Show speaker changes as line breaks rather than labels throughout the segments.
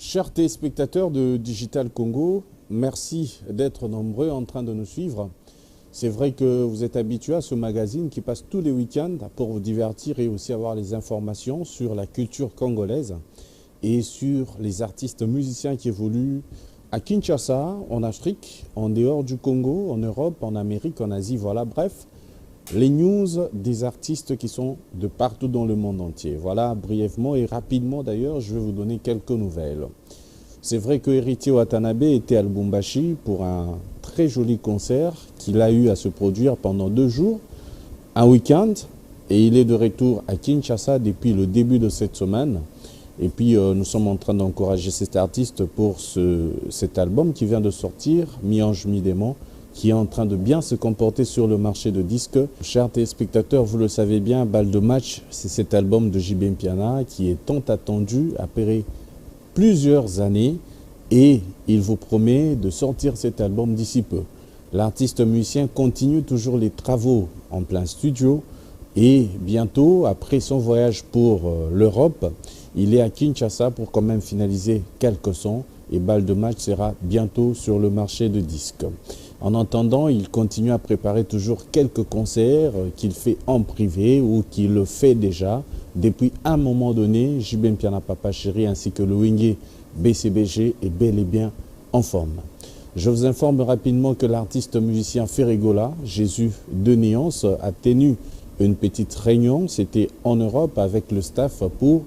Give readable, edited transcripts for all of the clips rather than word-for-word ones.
Chers téléspectateurs de Digital Congo, merci d'être nombreux en train de nous suivre. C'est vrai que vous êtes habitués à ce magazine qui passe tous les week-ends pour vous divertir et aussi avoir les informations sur la culture congolaise et sur les artistes musiciens qui évoluent à Kinshasa, en Afrique, en dehors du Congo, en Europe, en Amérique, en Asie, voilà, bref. Les news des artistes qui sont de partout dans le monde entier. Voilà, brièvement et rapidement d'ailleurs, je vais vous donner quelques nouvelles. C'est vrai que Héritier Watanabe était à Lubumbashi pour un très joli concert qu'il a eu à se produire pendant 2 jours, un week-end, et il est de retour à Kinshasa depuis le début de cette semaine. Et puis nous sommes en train d'encourager cet artiste pour cet album qui vient de sortir, Mi-Ange, Mi-Démon, qui est en train de bien se comporter sur le marché de disques. Chers téléspectateurs, vous le savez bien, Balle de match, c'est cet album de JB Mpiana qui est tant attendu après plusieurs années et il vous promet de sortir cet album d'ici peu. L'artiste musicien continue toujours les travaux en plein studio et bientôt, après son voyage pour l'Europe, il est à Kinshasa pour quand même finaliser quelques sons et Balle de match sera bientôt sur le marché de disques. En attendant, il continue à préparer toujours quelques concerts qu'il fait en privé ou qu'il le fait déjà. Depuis un moment donné, JB Mpiana Papa Chéri ainsi que le Wingé BCBG est bel et bien en forme. Je vous informe rapidement que l'artiste musicien Ferregola, Jésus de Néance, a tenu une petite réunion, c'était en Europe avec le staff pour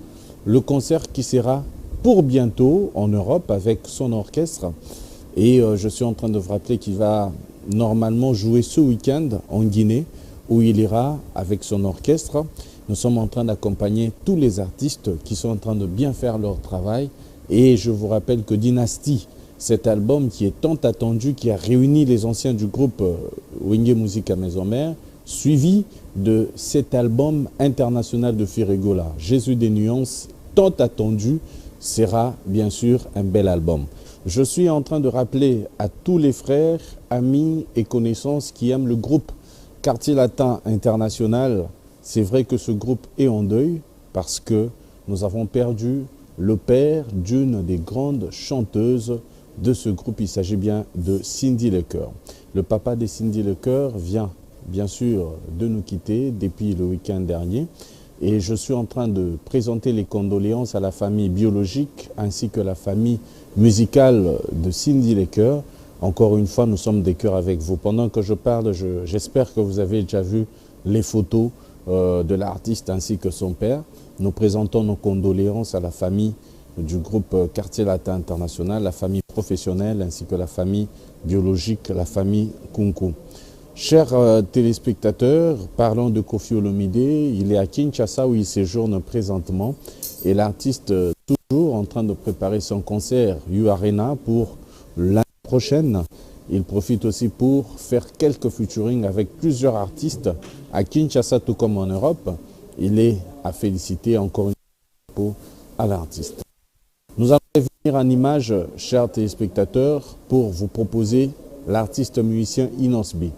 le concert qui sera pour bientôt en Europe avec son orchestre. Et je suis en train de vous rappeler qu'il va normalement jouer ce week-end en Guinée où il ira avec son orchestre. Nous sommes en train d'accompagner tous les artistes qui sont en train de bien faire leur travail. Et je vous rappelle que Dynasty, cet album qui est tant attendu, qui a réuni les anciens du groupe Wingé Musique à Maison Mère, suivi de cet album international de Ferregola, Jésus des nuances, tant attendu, sera bien sûr un bel album. Je suis en train de rappeler à tous les frères, amis et connaissances qui aiment le groupe Quartier Latin International. C'est vrai que ce groupe est en deuil parce que nous avons perdu le père d'une des grandes chanteuses de ce groupe. Il s'agit bien de Cindy Lecoeur. Le papa de Cindy Lecoeur vient bien sûr de nous quitter depuis le week-end dernier. Et je suis en train de présenter les condoléances à la famille biologique ainsi que la famille musicale de Cindy Lecoeur. Encore une fois, nous sommes des cœurs avec vous. Pendant que je parle, j'espère que vous avez déjà vu les photos de l'artiste ainsi que son père. Nous présentons nos condoléances à la famille du groupe Quartier Latin International, la famille professionnelle ainsi que la famille biologique, la famille Kunku. Chers téléspectateurs, parlons de Koffi Olomide. Il est à Kinshasa où il séjourne présentement et l'artiste toujours en train de préparer son concert U-Arena pour l'année prochaine. Il profite aussi pour faire quelques featuring avec plusieurs artistes à Kinshasa tout comme en Europe. Il est à féliciter encore une fois à l'artiste. Nous allons revenir en image, chers téléspectateurs, pour vous proposer l'artiste musicien Inosbi.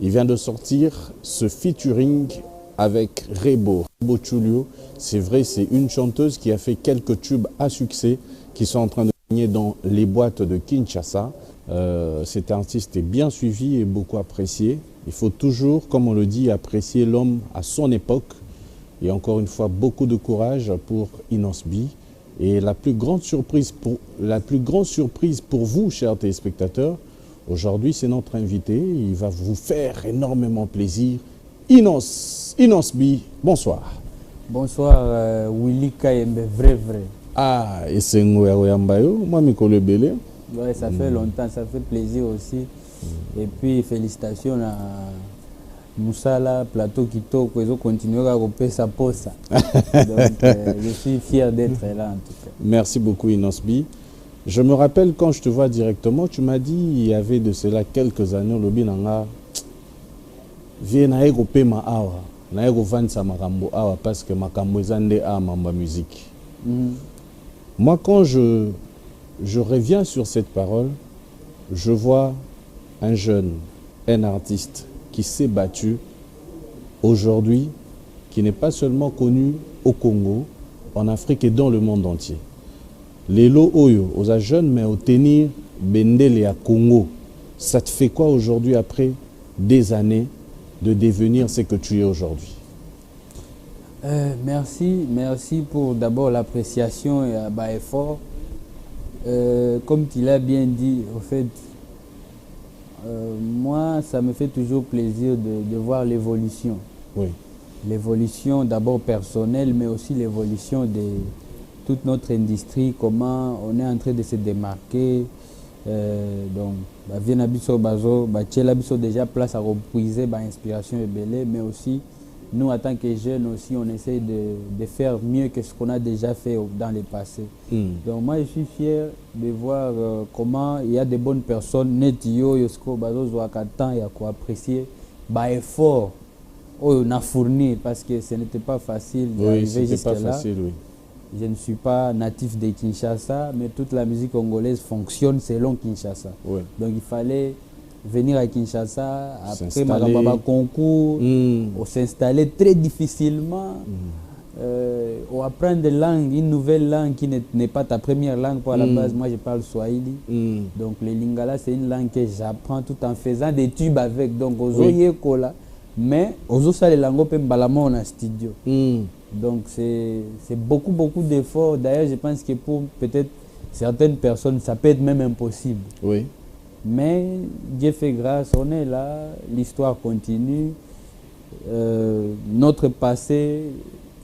Il vient de sortir ce featuring avec Rebo Chulio. C'est vrai, c'est une chanteuse qui a fait quelques tubes à succès qui sont en train de gagner dans les boîtes de Kinshasa. Cet artiste est bien suivi et beaucoup apprécié. Il faut toujours, comme on le dit, apprécier l'homme à son époque. Et encore une fois, beaucoup de courage pour Inosbi. Et la plus grande surprise pour vous, chers téléspectateurs, aujourd'hui, c'est notre invité. Il va vous faire énormément plaisir. Inosbi, bonsoir.
Bonsoir, Willy Kayembe, vrai.
Ah, et c'est Ngoyambayo, moi, Mikolo Belé.
Ouais, ça fait longtemps, ça fait plaisir aussi. Et puis, félicitations à Moussala, Plateau Kitoko, ils ont continué à couper sa poste. Donc, je suis fier d'être là, en tout cas.
Merci beaucoup, Inosbi. Je me rappelle quand je te vois directement, tu m'as dit il y avait de cela quelques années, le binanga vient à couper ma awa, na vendre sa makambo awa parce que makambo ezande a mamba musique. Moi, quand je reviens sur cette parole, je vois un jeune, un artiste qui s'est battu aujourd'hui, qui n'est pas seulement connu au Congo, en Afrique et dans le monde entier. Lelo Oyo, aux jeunes, mais au tenir Bendele à Congo, ça te fait quoi aujourd'hui après des années de devenir ce que tu es aujourd'hui?
Merci pour d'abord l'appréciation et l'effort. Comme tu l'as bien dit, au fait, moi, ça me fait toujours plaisir de voir l'évolution.
Oui.
L'évolution d'abord personnelle, mais aussi l'évolution de toute notre industrie, comment on est en train de se démarquer. Donc, déjà place à repriser l'inspiration et belé, mais aussi nous, en tant que jeunes, aussi, on essaie de faire mieux que ce qu'on a déjà fait dans le passé. Donc, moi, je suis fier de voir comment il y a de bonnes personnes, Netio, Yosko, Bazo, Zouakatan, il y a quoi apprécier, effort, on a fourni, parce que ce n'était pas facile d'arriver jusque-là.
Oui.
Je ne suis pas natif de Kinshasa, mais toute la musique congolaise fonctionne selon Kinshasa. Oui. Donc, il fallait venir à Kinshasa, après Magamba concours, on s'installer très difficilement, on apprend des langues, une nouvelle langue qui n'est pas ta première langue. Pour à la base, moi je parle Swahili. Donc le Lingala, c'est une langue que j'apprends tout en faisant des tubes avec. Donc mais aux ça les langues en studio. Donc c'est beaucoup d'efforts. D'ailleurs, je pense que pour peut-être certaines personnes, ça peut être même impossible.
Oui.
Mais Dieu fait grâce, on est là, l'histoire continue, notre passé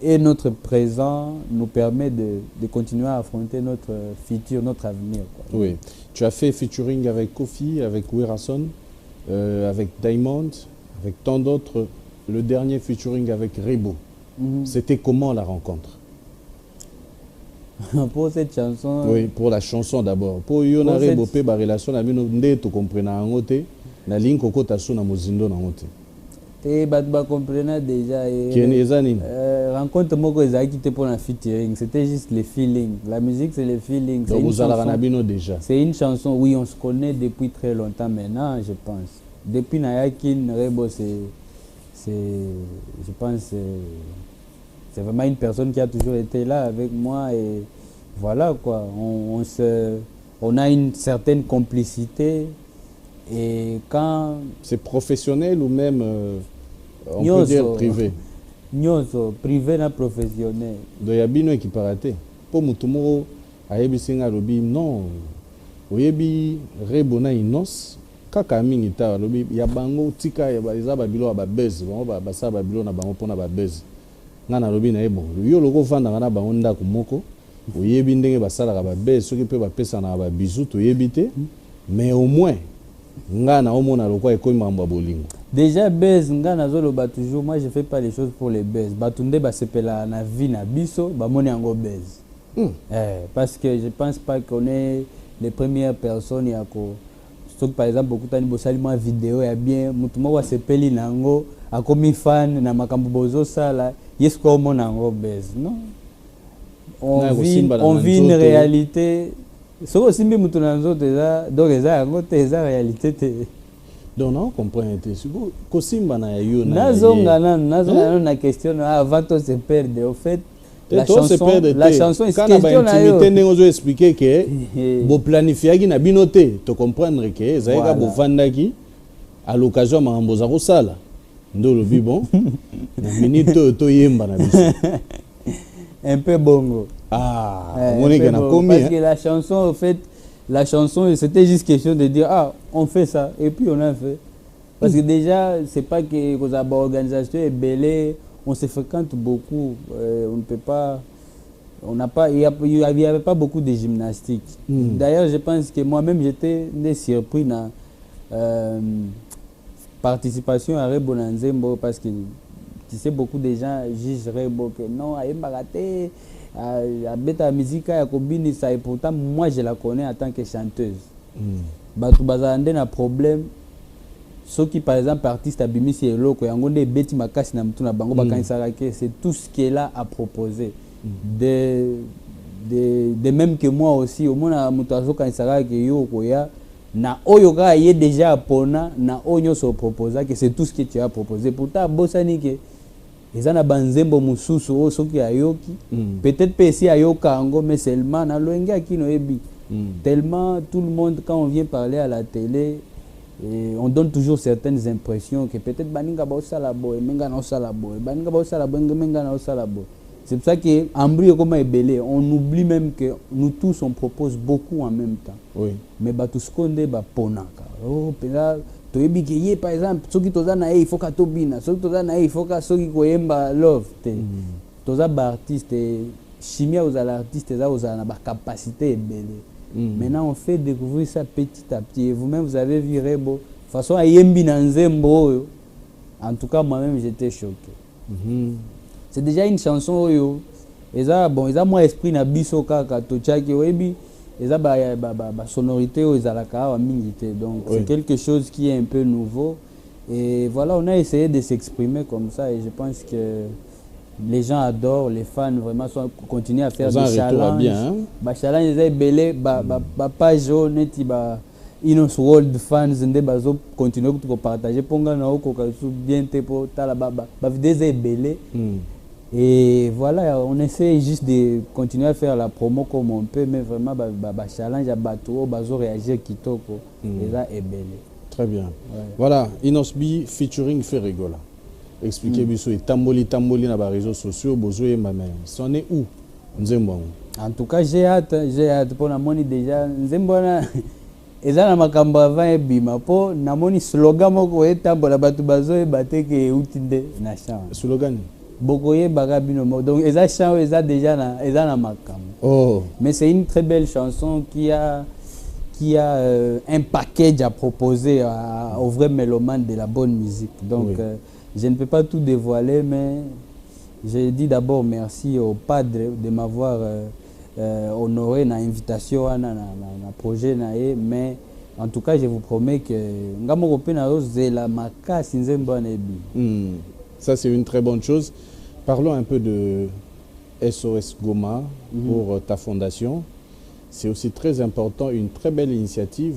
et notre présent nous permet de continuer à affronter notre futur, notre avenir. Quoi.
Oui, tu as fait featuring avec Kofi, avec Werason, avec Diamond, avec tant d'autres, le dernier featuring avec Rebo. C'était comment la rencontre?
Pour cette chanson.
Oui, pour la chanson d'abord. Pour Yonare Bopé, la relation, tu comprends la ligne Koko Tasso na Mozindo na Mote.
Et comprendre déjà. Rencontre Moko Ezaki pour un featuring. C'était juste le feeling. La musique, c'est le feeling.
Donc vous avez déjà.
C'est une chanson, oui, on se connaît depuis très longtemps maintenant, je pense. Depuis Nayakin, Rebo, je pense. C'est vraiment une personne qui a toujours été là avec moi et voilà quoi, on a une certaine complicité et quand...
C'est professionnel ou même on peut dire privé?
Nyoso, privé na professionnel.
Donc il y a bien qui paraté. Pour Mutumo, Ayebi Singa Lobi, non, Oyebi Rebona Inos, Kaka Mingi Ta Lobi, Yabango, Tika, Yabaliza Bilo, Ababez, Basa Babilo, Nabamopona Babez. Ngana lobi na ebo yo loko fanda ngana ba onda kumoko oyebi ndenge basala ba be soki pe ba pesa na ba bizu to yebite mais au moins ngana omona lokwa ekomi mamba bolingo
déjà buzz ngana zolo ba toujours moi je fais pas les choses pour les buzz batunde ba sepela na vie na biso ba moni yango buzz parce que je pense pas qu'on est les premières personnes yako sauf par exemple beaucoup tani bosali ma vidéo ya bien mutu moko sepeli nango akomi fan na makambo bozo sala yes comme on a un buzz non on vit une réalité ce que simbi mutu na nzoto eza donc eza ngo te eza réalité te
donc on comprend te suko ko simba na yo
na nazonga na question avant de se perdre au fait la chanson est question na yo
intimité ndenge ozo expliquer que bo planifiaki na binote to comprendre que zaika bo vandaki à l'occasion mambo za ko sala ndolo bibon na minute to yemba na biso
un peu bongo
on est gana combien
parce que la chanson en fait la chanson c'était juste question de dire on fait ça et puis on a fait parce que déjà c'est pas que aux organisation est belé on se fréquente beaucoup on ne peut pas on n'a pas il y avait pas beaucoup de gymnastique d'ailleurs je pense que moi-même j'étais surpris na participation à Rebo Nanzembo parce que tu sais beaucoup de gens jugent Rebo que non à Mbagate à beta musique à Kobini ça et pourtant moi je la connais en tant que chanteuse batu bazande na problème ceux qui par exemple artiste abimisi eloko yangonde beti makasi na mtu na bango bakanisaka que c'est tout ce qui est là à proposer de même que moi aussi au moins mutu azokanisaka que yo koya na oyo ka yé déjà pona na onyo so proposa que c'est tout ce que tu as proposé pourtant bosani que eza na banzembo mususu o soki ayoki peut-être pe si ayoka ango mais seulement na loenge akino yebi tellement tout le monde quand on vient parler à la télé et on donne toujours certaines impressions que peut-être baninga ba osala boy menga na osala boy baninga ba osala boy menga na osala boy. C'est pour ça que Ambri comme Ebele, on oublie même que nous tous on propose beaucoup en même temps.
Oui.
Mais tous konde ba ponaka. Oh pela to yebi ke par exemple soki toza na il faut ka tobina, soki toza na il faut ka soki koyemba love te. Toza ba artiste chimia aux artistes za aux na ba capacité Ebele. Maintenant on fait découvrir ça petit à petit. Et vous-même vous avez vu Rebo façon ayembi na nzembo. En tout cas moi-même j'étais choqué. C'est déjà une chanson yo. Eza bon, eza moi esprit na biso kaka to tchaki webi. Eza ba sonorité o ezalaka wa mingité. Donc oui. C'est quelque chose qui est un peu nouveau et voilà, on a essayé de s'exprimer comme ça et je pense que les gens adorent, les fans vraiment continuent à faire des challenges. Bien, hein? Ba challenge eza belé ba page neti ba Inos World fans ndé bazo continuer ko partager ponga na oko ka bien te po tala ba vidéo eza belé. Et voilà, on essaie juste de continuer à faire la promo comme on peut, mais vraiment, challenge à bateau, bazo réagir kitoko, et là est belle.
Très bien. Ouais. Voilà, Inosbi featuring Ferregola. Expliquez-moi ça. Tamboli na ba réseaux sociaux, bozo et maman. C'en est où? Nzembo.
En tout cas, j'ai hâte pour la money déjà. Nzembo na eza na makambo avant et bima po na moni slogan moko etambola batu bazo e bateke utinde na chant.
Slogan.
Bokoye Bagabino. Donc, eza chant, eza déjà na makam.
Oh.
Mais c'est une très belle chanson qui a un package à proposer aux vrais mélomanes de la bonne musique. Donc, oui. Je ne peux pas tout dévoiler, mais je dis d'abord merci au padre de m'avoir honoré na invitation à na projet nae. Mais en tout cas, je vous promets que ngamo kopena zela makasi nzembo na ebi.
Ça, c'est une très bonne chose. Parlons un peu de SOS Goma pour ta fondation. C'est aussi très important, une très belle initiative.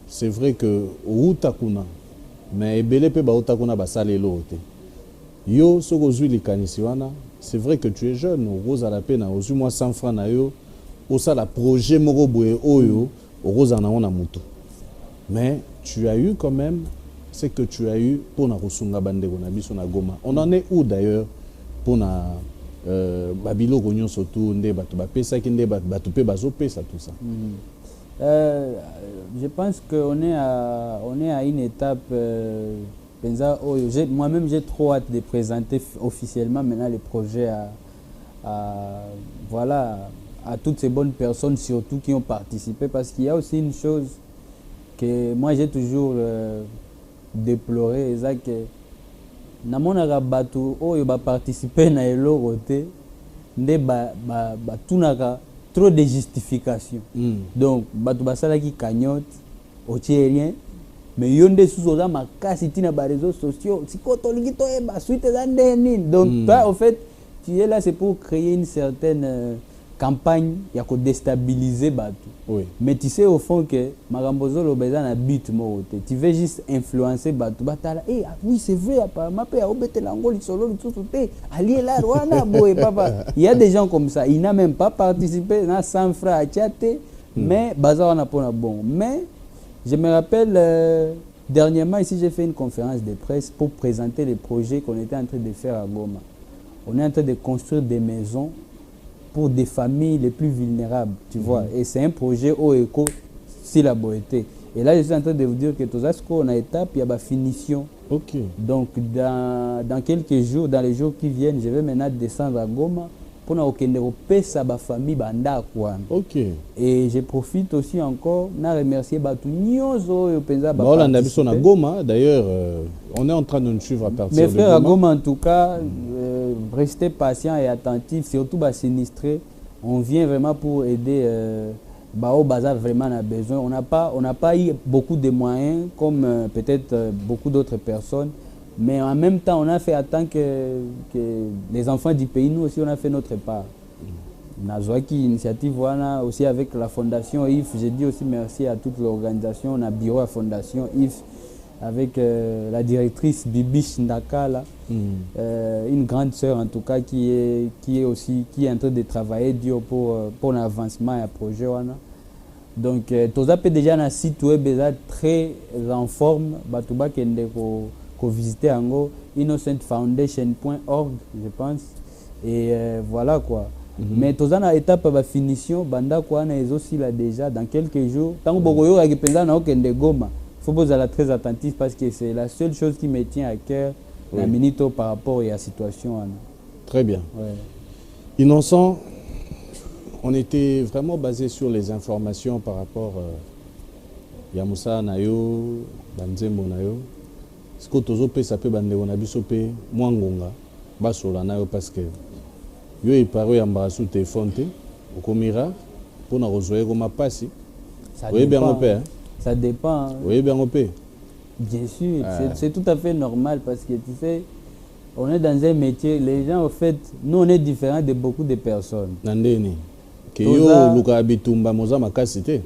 C'est vrai que Outakuna, mais Ebele pe ba Outakuna ba salelo te. Yo soko zui likanisiwana, c'est vrai que tu es jeune, Rose à la peine, aux moins 100 francs na yo, au ça la projet moro boye oyo, Rose en a on a moto. Mais tu as eu quand même c'est que tu as eu pour na Rosunga Bandego na biso na Goma. On en est où d'ailleurs pour na Babilo Gognon surtout nde batu ba pesa ki nde batu pe bazo pesa tout ça.
Je pense qu'on est à une étape moi-même j'ai trop hâte de présenter officiellement maintenant les projets voilà à toutes ces bonnes personnes surtout qui ont participé parce qu'il y a aussi une chose que moi j'ai toujours déplorer ça que namonaka bato oyo ba participer na eloko te nde tunaka trop de justification. Donc bato basala ki cagnotte au rien mais yonde sous za makasi tina ba réseaux sociaux sikoto lingi to e ba suite za ndeni. Donc toi en fait tu es là c'est pour créer une certaine campagne ya ko déstabiliser bato. Oui. Mais tu sais au fond que Marambozolo beza na but morote. Tu veux juste influencer bato batala oui c'est vrai apparemment pe obete lango lisolo litsusu te ali là rwana boy papa. Il y a des gens comme ça, ils n'ont même pas participé na 100 francs à chaté mais baza wana pona bon. Mais je me rappelle dernièrement ici j'ai fait une conférence de presse pour présenter les projets qu'on était en train de faire à Goma. On est en train de construire des maisons pour des familles les plus vulnérables, tu vois. Et c'est un projet au éco si la beauté. Et là, je suis en train de vous dire que tout ça, on a étape, il y a la finition.
Ok.
Donc, dans quelques jours, dans les jours qui viennent, je vais maintenant descendre à Goma pour que ça ma famille banda quoi.
Ok.
Et je profite aussi encore na remercier batu nyozo yo penza ba.
Bon, on a vu son à Goma d'ailleurs, on est en train de nous suivre à partir de
Mes frères à Goma en tout cas, restez patients et attentifs, surtout bas sinistrés. On vient vraiment pour aider Bao Baza vraiment a besoin. On n'a pas eu beaucoup de moyens comme peut-être beaucoup d'autres personnes. Mais en même temps, on a fait attendre que les enfants du pays, nous aussi, on a fait notre part. Nazwaki initiative voilà, aussi avec la fondation IF. J'ai dit aussi merci à toute l'organisation. On a bureau à fondation IF. avec la directrice Bibiche Ndakala, une grande sœur en tout cas qui est en train de travailler dur pour l'avancement et le projet. Donc, tout ça peut déjà un site web très en forme, Batouba Kende ko visiter en innocentfoundation.org, je pense. Et voilà quoi. Mais tout ça na étape de finition, banda quoi na aussi là déjà dans quelques jours. Tant que bokoyo a gependa na okende Goma, faut poser la très attentif parce que c'est la seule chose qui me tient à cœur la minute par rapport à la situation.
Très bien.
Ouais.
Innocent, on était vraiment basé sur les informations par rapport à Yamoussa Nayo, Banzembo Nayo. Ce que tu as ça peut bande on a bisope mwangonga basola nayo parce que yo iparo ya mbasu téléphone te okomira pour na rejoindre comme passi. Oui bien au père.
Ça dépend.
Oui bien au père.
Bien sûr, c'est tout à fait normal parce que tu sais on est dans un métier, les gens au fait nous on est différents de beaucoup de personnes.
Nandeni. Que yo luka bitumba moza makasi te.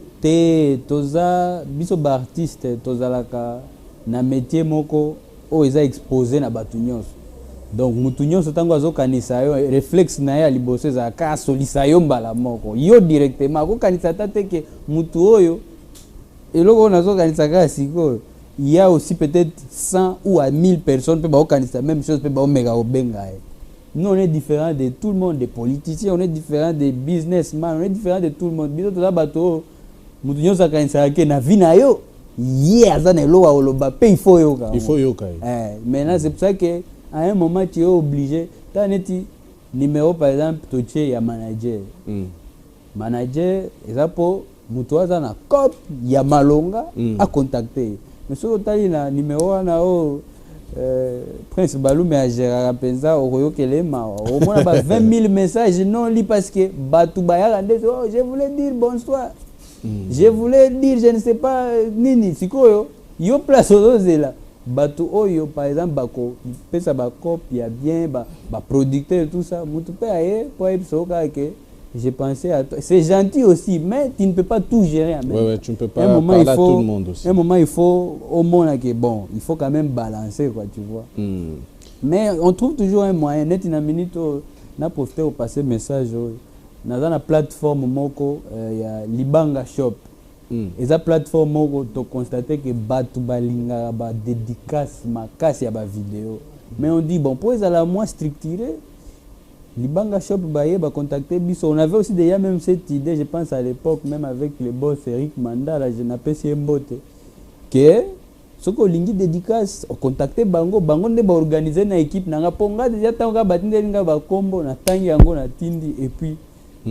Toza biso ba artiste tozalaka na métier moko o eza exposé na batu nyonso. Donc mutu nyonso tango azokanisa yo réflexe na ya liboso za ka solisa yo mbala moko. Yo directement ko kanisa tate ke mutu oyo eloko nazokanisa ka siko. Il y a aussi peut-être 100 ou à 1000 personnes peut ba kanisa même chose peut ba omega obenga. Nous on est différents de tout le monde, des politiciens, on est différents des businessmen, on est différents de tout le monde. Biso toza bato mutu nyonso kanisa ke na vina yo. Il faut yoka.
Il faut yoka.
Maintenant, c'est pour ça qu'à un moment, tu es obligé. Tu as un numéro, par exemple, tu es manager. Manager, et pour mutuaza na cop, il y a malonga à contacter. Mais si tu as un numéro, Prince Baloume a géré Penza, au moins 20 000 messages non lis parce que Batoubaya, je voulais dire bonsoir. Je voulais dire, je ne sais pas, nini, sikoyo, yo place aux là. Batou oyo, par exemple, bako, pesa bako, il y a bien, ba producteur, tout ça. Moutou pe aye, pour que j'ai pensé à toi. C'est gentil aussi, mais tu ne peux pas tout gérer en même temps.
Ouais, tu ne peux pas parler à tout le monde aussi.
Un moment, il faut, au monde, que bon, il faut quand même balancer, quoi, tu vois. Mais on trouve toujours un moyen, net une minute, on a profité au passer message. Dans la plateforme moko il y a Libanga Shop. Et la plateforme moko tu constater que batu balinga ba dédicace makasi ya ba vidéo. Mais on dit bon pour les la moins structuré Libanga Shop ba contacter biso. On avait aussi déjà même cette idée, je pense à l'époque même avec le boss Eric Mandala, je n'appelle si mbote que ce que lingi dédicace contacter bango nde ba organiser na équipe nanga ponga déjà tanga batinde linga ba combo na tangi yango na tindi et puis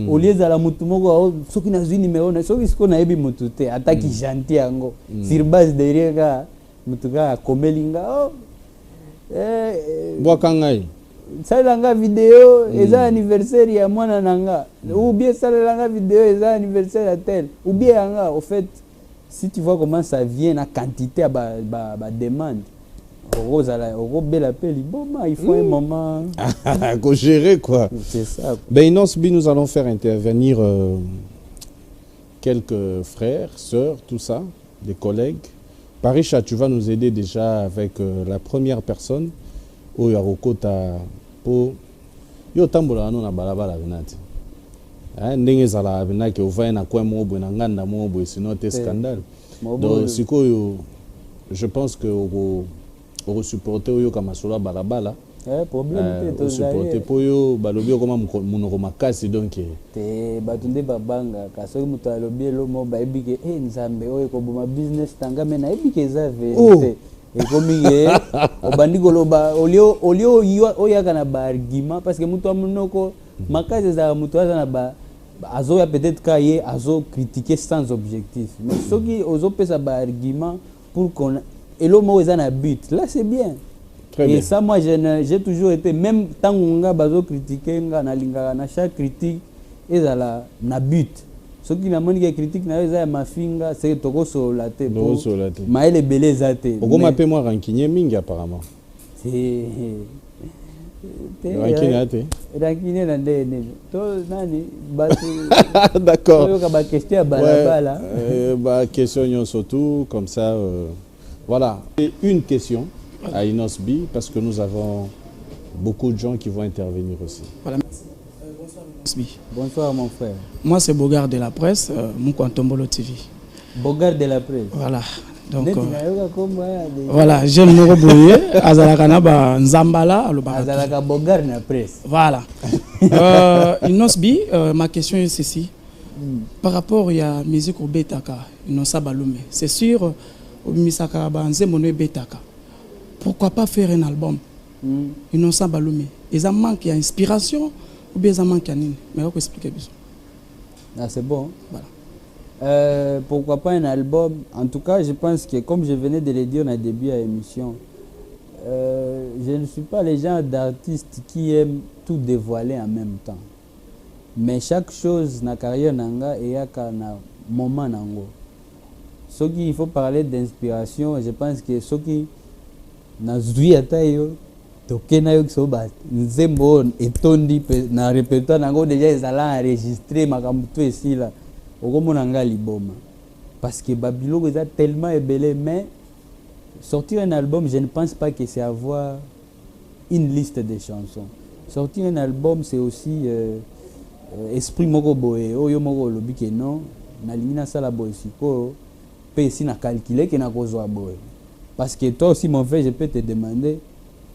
au lieu de la mutumoko ce qui n'a pas numéro na ce qui na ebi mutute attaque gentil yango sur base derrière ga mutuka komelinga
bokangai
ça langa vidéo eza anniversaire ya mwana nanga ou bien ça langa vidéo eza anniversaire à tel ou bien anga au fait si tu vois comment ça vient la quantité à ba demande il faut un moment.
Faut gérer quoi.
C'est ça.
Ben Inosbi, nous allons faire intervenir quelques frères, sœurs, tout ça, des collègues. Parisha, tu vas nous aider déjà avec la première personne. Oyarokota po yo tambola no na balabala venati. Ndenge zala venaki ovaya na kwa mobo na nganda mobo sinon te scandale. Donc sikoyo je pense que au supporter yo kama sola balabala
problème te
supporter po yo balobi koma munoko makasi donc
te batunde babanga kaso muto alobi lo mo ba ebike nzambe oyo ko boma business tanga mena ebike za vérité et comme obandi koloba olio oyaka na ba argument parce que muto amunoko makasi za muto aza na ba azo ya peut-être kaye azo critiquer sans objectif mais ce qui ozo pesa ba argument pour qu'on et l'homme est un but. Là, c'est bien.
Très
et
bien.
ça, moi, j'ai toujours été, même tant qu'on a critiqué, na chaque critique, et là, na but. Ce qui n'a pas de critique, ma finga, c'est que tu as solaté. Mais elle est belle, zate.
On m'appelle moi Rankinier Ming, apparemment.
C'est.
Rankinier,
Rankinier,
d'accord.
Question,
question surtout, comme ça. Voilà. Et une question à Inosbi, parce que nous avons beaucoup de gens qui vont intervenir aussi.
Voilà. Bonsoir Inosbi.
Bonsoir mon frère.
Moi c'est Bogart de la presse, Moukantombolo TV.
Bogart de la presse.
Voilà. Donc,
voilà,
j'aime nous rebrouiller. Azalaka ba Nzambala,
Azalaka Bogart de la presse.
Voilà. Inosbi, ma question est ceci. Par rapport à musique au Betaka, Inosa Balume, c'est sûr, au Misaka Banze Mono Betaka. Pourquoi pas faire un album? Inosa Balume. Et ça manque d'inspiration ou bien ça manque d'anine? Mais on peut expliquer besoin.
Ah, c'est bon.
Voilà.
Pourquoi pas un album? En tout cas, je pense que, comme je venais de le dire dans le début de l'émission, je ne suis pas le genre d'artiste qui aime tout dévoiler en même temps. Mais chaque chose dans la carrière nanga et un moment nango. Ce qui il faut parler d'inspiration, je pense que ce qui na zui atayo tokena yo so ba nzembo etondi na répertoire nango déjà ezala enregistré makambo to esila okomona nga liboma parce que Babylone est tellement ébélé. Mais sortir un album, je ne pense pas que c'est avoir une liste de chansons. Sortir un album, c'est aussi esprit moko boye oyo moko lobi ke non na limina sala boye siko pe si na calculer que na kozwa boye. Parce que toi aussi mon frère, je peux te demander,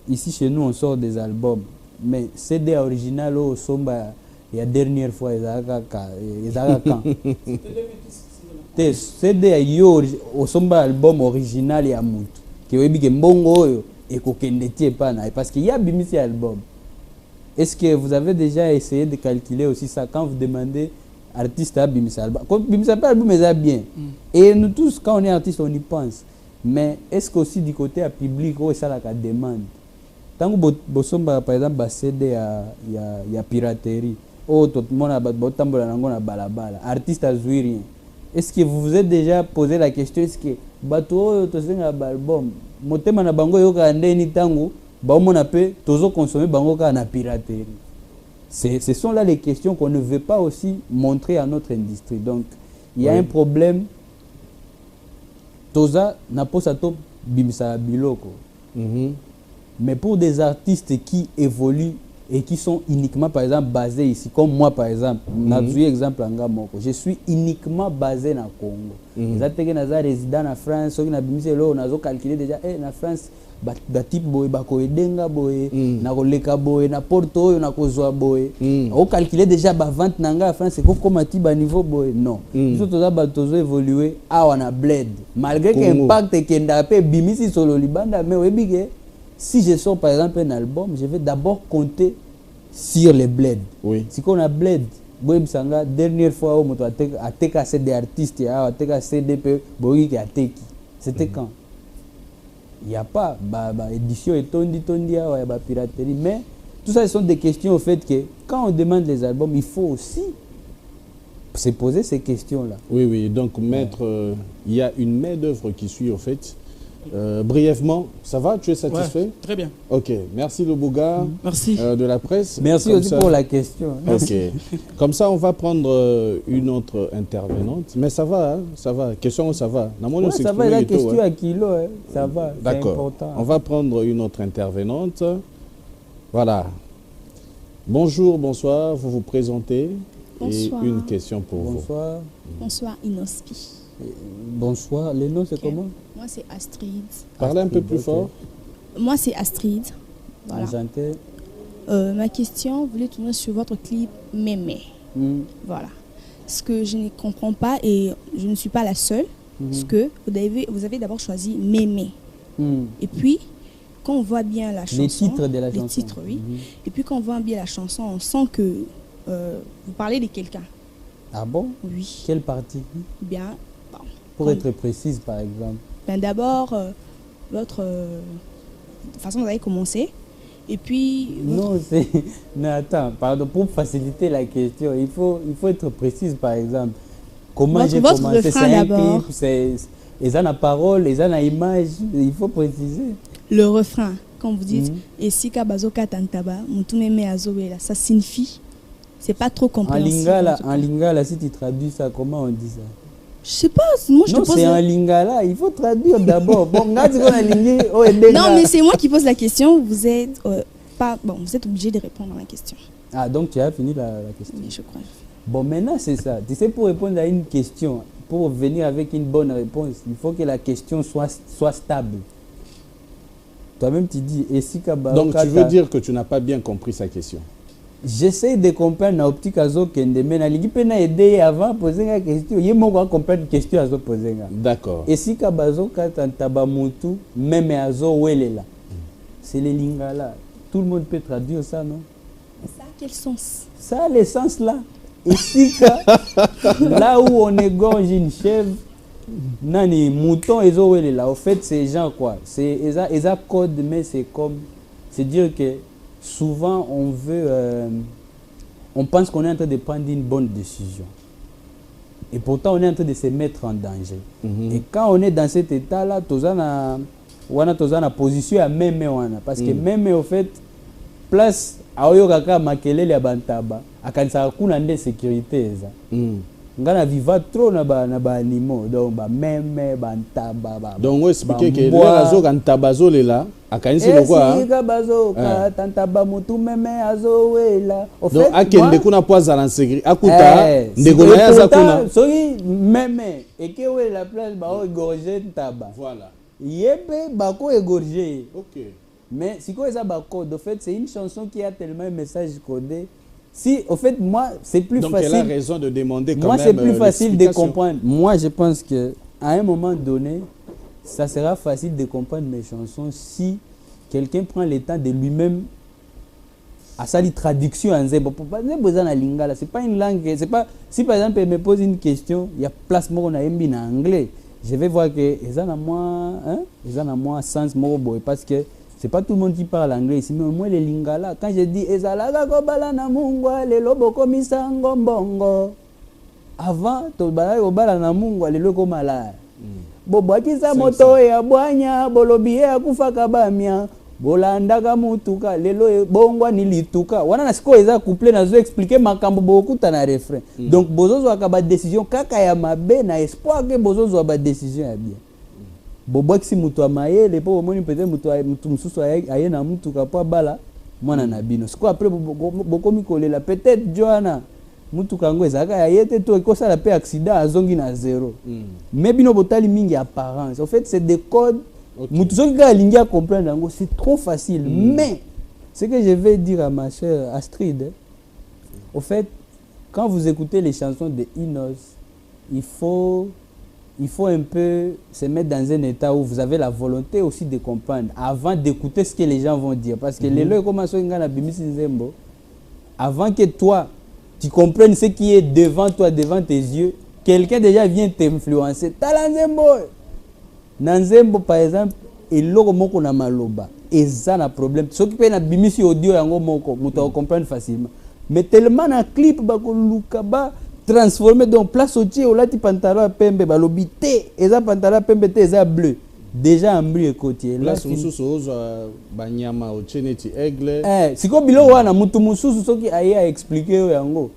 ici chez nous on sort des albums, mais CD original au somba il y a dernière fois ezaka quand CD yo au somba album original ya mutu ki webi ke mbongo oyo ekokende tie pa na parce que y a bimisi album. Est-ce que vous avez déjà essayé de calculer aussi ça quand vous demandez artiste à bimisi album? Quand bimisi album est bien et nous tous quand on est artiste on y pense, mais est-ce que aussi du côté à public ou ça la demande? Tant que bosomba par exemple CD ya piraterie. Oh, tout le monde a balabala. Artiste a joué rien. Est-ce que vous vous êtes déjà posé la question, est-ce que bateau to senga album motema na bango yoka ndeni tango ba mona pe tozo consommer bango ka na piraterie? Ce sont là les questions qu'on ne veut pas aussi montrer à notre industrie. Donc il y a un problème. Toza na posato bimisa biloko. Mais pour des artistes qui évoluent et qui sont uniquement, par exemple, basés ici, comme moi, par exemple, exemple je suis uniquement basé dans le Congo. Les artistes résidents en France, ceux qui ont calculé déjà, en France, type boy, denga boy, na koleka boy, na porto, na kozwa boy. On calculé déjà ba vente nanga en France, c'est comme un type niveau boy. Non. Ils ont tous évolué à on a bled. Malgré que l'impact que ndapé bimisi solo libanda, mais oui big. Si je sors par exemple un album, je vais d'abord compter sur les bleds. Oui. Si on a bled, dernière fois où on a été des artistes, on a été CDP, c'était quand? Il n'y a pas édition et tondi, piraterie. Mais tout ça, ce sont des questions au fait que quand on demande les albums, il faut aussi se poser ces questions-là.
Oui, oui. Donc, maître, il y a une main-d'œuvre qui suit au fait. Brièvement, ça va? Tu es satisfait?
Ouais, très bien.
Ok, merci le Bouga de la presse.
Merci aussi pour la question.
Ok, comme ça on va prendre une autre intervenante. Mais ça va, hein? Ça va. Question, ça va.
Ouais, ça va, la question à kilo, hein? Ça va.
D'accord. On va prendre une autre intervenante. Voilà. Bonjour, bonsoir, vous vous présentez.
Bonsoir.
Et une question pour vous.
Bonsoir.
Bonsoir Inospi.
Bonsoir, les noms c'est comment?
Moi c'est Astrid.
Parlez un peu plus fort.
Moi c'est Astrid. Voilà. Ma question voulait tourner sur votre clip Mémé. Voilà. Ce que je ne comprends pas, et je ne suis pas la seule, parce que vous avez d'abord choisi Mémé. Et puis, quand on voit bien la chanson...
Les titres de la chanson.
Les titres, oui. Et puis quand on voit bien la chanson, on sent que vous parlez de quelqu'un.
Ah bon?
Oui.
Quelle partie?
Bien...
Pour être précise, par exemple.
Ben d'abord, votre façon dont vous avez commencé. Et puis...
Non, c'est... Non, attends, pardon, pour faciliter la question, il faut être précise, par exemple. Comment j'ai commencé? C'est un clip, c'est... Ils ont la parole, ils ont la image, il faut préciser.
Le refrain, quand vous dites « Et si Kabazoka Tantaba, Moutoumeme Azoela », ça signifie... C'est pas trop compréhensible.
En lingala, si tu traduis ça, comment on dit ça?
Je sais pas, moi je te pose...
Non, c'est en lingala, il faut traduire d'abord. Bon, non,
mais c'est moi qui pose la question, vous êtes vous êtes obligé de répondre à la question.
Ah, donc tu as fini la question.
Oui, je crois.
Bon, maintenant c'est ça. Tu sais, pour répondre à une question, pour venir avec une bonne réponse, il faut que la question soit stable. Toi-même, tu dis...
Donc, tu veux dire que tu n'as pas bien compris sa question?
J'essaie de comprendre la optique azo kende mais na ligi pe na aider avant poser la question. Il mo ko comprendre question azo poser.
D'accord.
Et si ka bazo ka tantaba mutu même azo welela. C'est les lingala. Tout le monde peut traduire ça, non?
Ça a quel sens? Ça
a le sens là. Et si là où on égorge une chèvre, nani mouton ezo welela. Au fait, c'est genre quoi? C'est eza code mais c'est comme c'est dire que souvent, on pense qu'on est en train de prendre une bonne décision. Et pourtant, on est en train de se mettre en danger. Et quand on est dans cet état-là, on a une position à même. Parce que même, au fait, place à Oyokaka Makelele à Bantaba, à Kansarakuna de sécurité. Ngana viva trop na ba animaux donc ba meme bantaba
donc on expliquer que là azo kantabazo lela akanisi lokwa
ka bazo ka tantaba mutu meme azo wela
donc akende kuna poza na sécurité akuta ndeko na yaza kuna
soki meme eke wela place ba égorger taba
voilà
yebe bako égorger.
OK,
mais si quoi ça bako de fait c'est une chanson qui a tellement un message codé. Si, au fait, moi, c'est plus
donc
facile.
Donc, elle a raison de demander quand
moi,
même.
Moi, c'est plus facile de comprendre. Moi, je pense qu'à un moment donné, ça sera facile de comprendre mes chansons si quelqu'un prend le temps de lui-même à sa traduction en zébo. C'est pas une langue. C'est pas, si par exemple, elle me pose une question, il y a place moi on a en anglais. Je vais voir que ils ont moins sens parce que c'est pas tout le monde qui parle anglais ici, mais au moins les lingala. Quand je dis ezalaga kobala na mungwa lelo boko misango mbongo. Avant to bala kobala na mungwa lelo komala. Bobo akisa moto ya bwanya bolobie akufa kabamia. Bolandaka mutuka lelo bongwa nilituka. Wana na siko eza couplé na zo expliquer makambo beaucoup na refrain. Donc bozozo akaba décision kaka ya mabe na espoir que bozozo aba décision ya bien. Boboksi mutu amayele po omoni peut-être mutu mususu aye na mutu kapwa bala mwana na bino siko après bokomi kolela peut-être Joana mutu kango ezaka yayete to ekosala pe accident azongi na zéro mais bino botali mingi apparence en fait c'est des codes mutu soki ka lingi a comprendre yango c'est trop facile mais ce que je vais dire à ma chère Astrid au fait quand vous écoutez les chansons de Inos il faut un peu se mettre dans un état où vous avez la volonté aussi de comprendre avant d'écouter ce que les gens vont dire. Parce que les lois commencent à bimisi nzembo. Avant que toi, tu comprennes ce qui est devant toi, devant tes yeux, quelqu'un déjà vient t'influencer. Tala nzembo. Nanzembo, par exemple, et l'autre moko na maloba. Et ça, na problème. Ce qui peut na bimisi audio yango moko, muta comprendre facilement. Mais tellement na clip, bako lukaba, transformé donc place au tir là tu pantalon pembe balobi té eza pantalon pembe té eza bleu déjà en bleu côté
là mususu ozo banyama o cheneti aigle
siko bilo wana mutu mususu soki aye a expliquer yango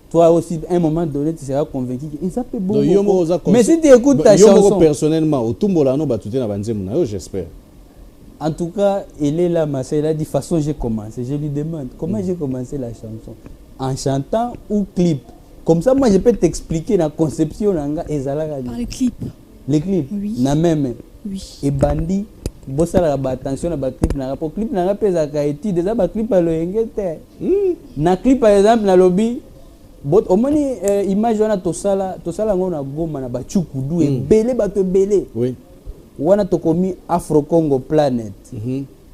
toi aussi à un moment donné tu seras convaincu que ça peut bon mais si tu écoutes ta chanson
personnellement au tumbola no batute na banzemu na yo j'espère
en tout cas elle est là ma sœur elle a dit façon j'ai commencé je lui demande comment j'ai commencé la chanson en chantant ou clip. Comme ça, moi, je peux t'expliquer la conception et
par le clip.
Les clips,
oui.
Na même.
Oui.
Et bandi, bossa la attention à clip na rapport clip na rapport à été déjà ba clip à l'engete. Na clip par exemple na lobby, bot au moins image wana tosala ngona goma na ba chukudu et belé bato belé.
Oui.
Wana tokomi Afro Congo Planet.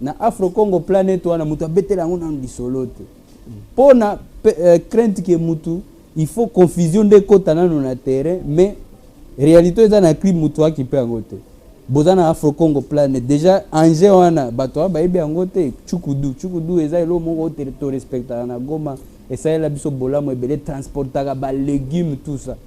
Na Afro Congo Planet wana mutu betela ngona ndisolote. Pona crainte que mutu il faut confusion des côtes dans le terrain mais réalité dans la clip mutua qui peut ngote bozana Afro Congo Planet déjà anje wana bato ba ibe ngote chukudu eza elo mongo territoire respecta na Goma et ça la biso bolamo ebele transportaka ba légumes tout ça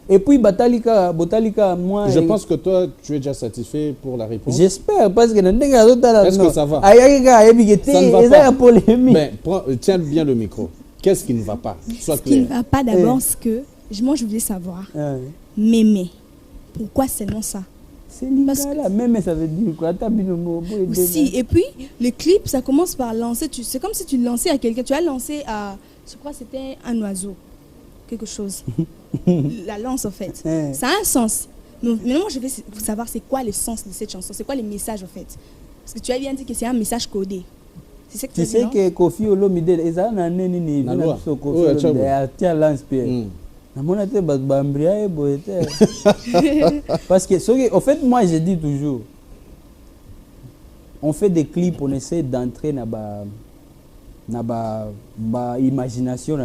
et puis botalika moi
je pense que toi tu es déjà satisfait pour la réponse.
J'espère parce que est-ce
que ça va?
Ça ne va pas.
Mais tiens bien le micro. Qu'est-ce qui ne va pas?
Ce qui ne va pas d'abord, c'est que moi je voulais savoir. Mémé. Pourquoi seulement ça?
C'est Lingala. Mémé, ça veut dire quoi?
Si, et puis le clip, ça commence par lancer. C'est comme si tu lançais à quelqu'un. Tu as lancé à, je crois que c'était un oiseau. Quelque chose. La lance en fait. Ça a un sens. Mais maintenant, je veux savoir c'est quoi le sens de cette chanson. C'est quoi le message en fait. Parce que tu as bien dit que c'est un message codé. C'est ce que
tu sais que Kofi Olomide, ils ont un nini. Tiens, lance-pierre. Parce que, en fait, moi je dis toujours, on fait des clips, on essaie d'entrer dans la imagination.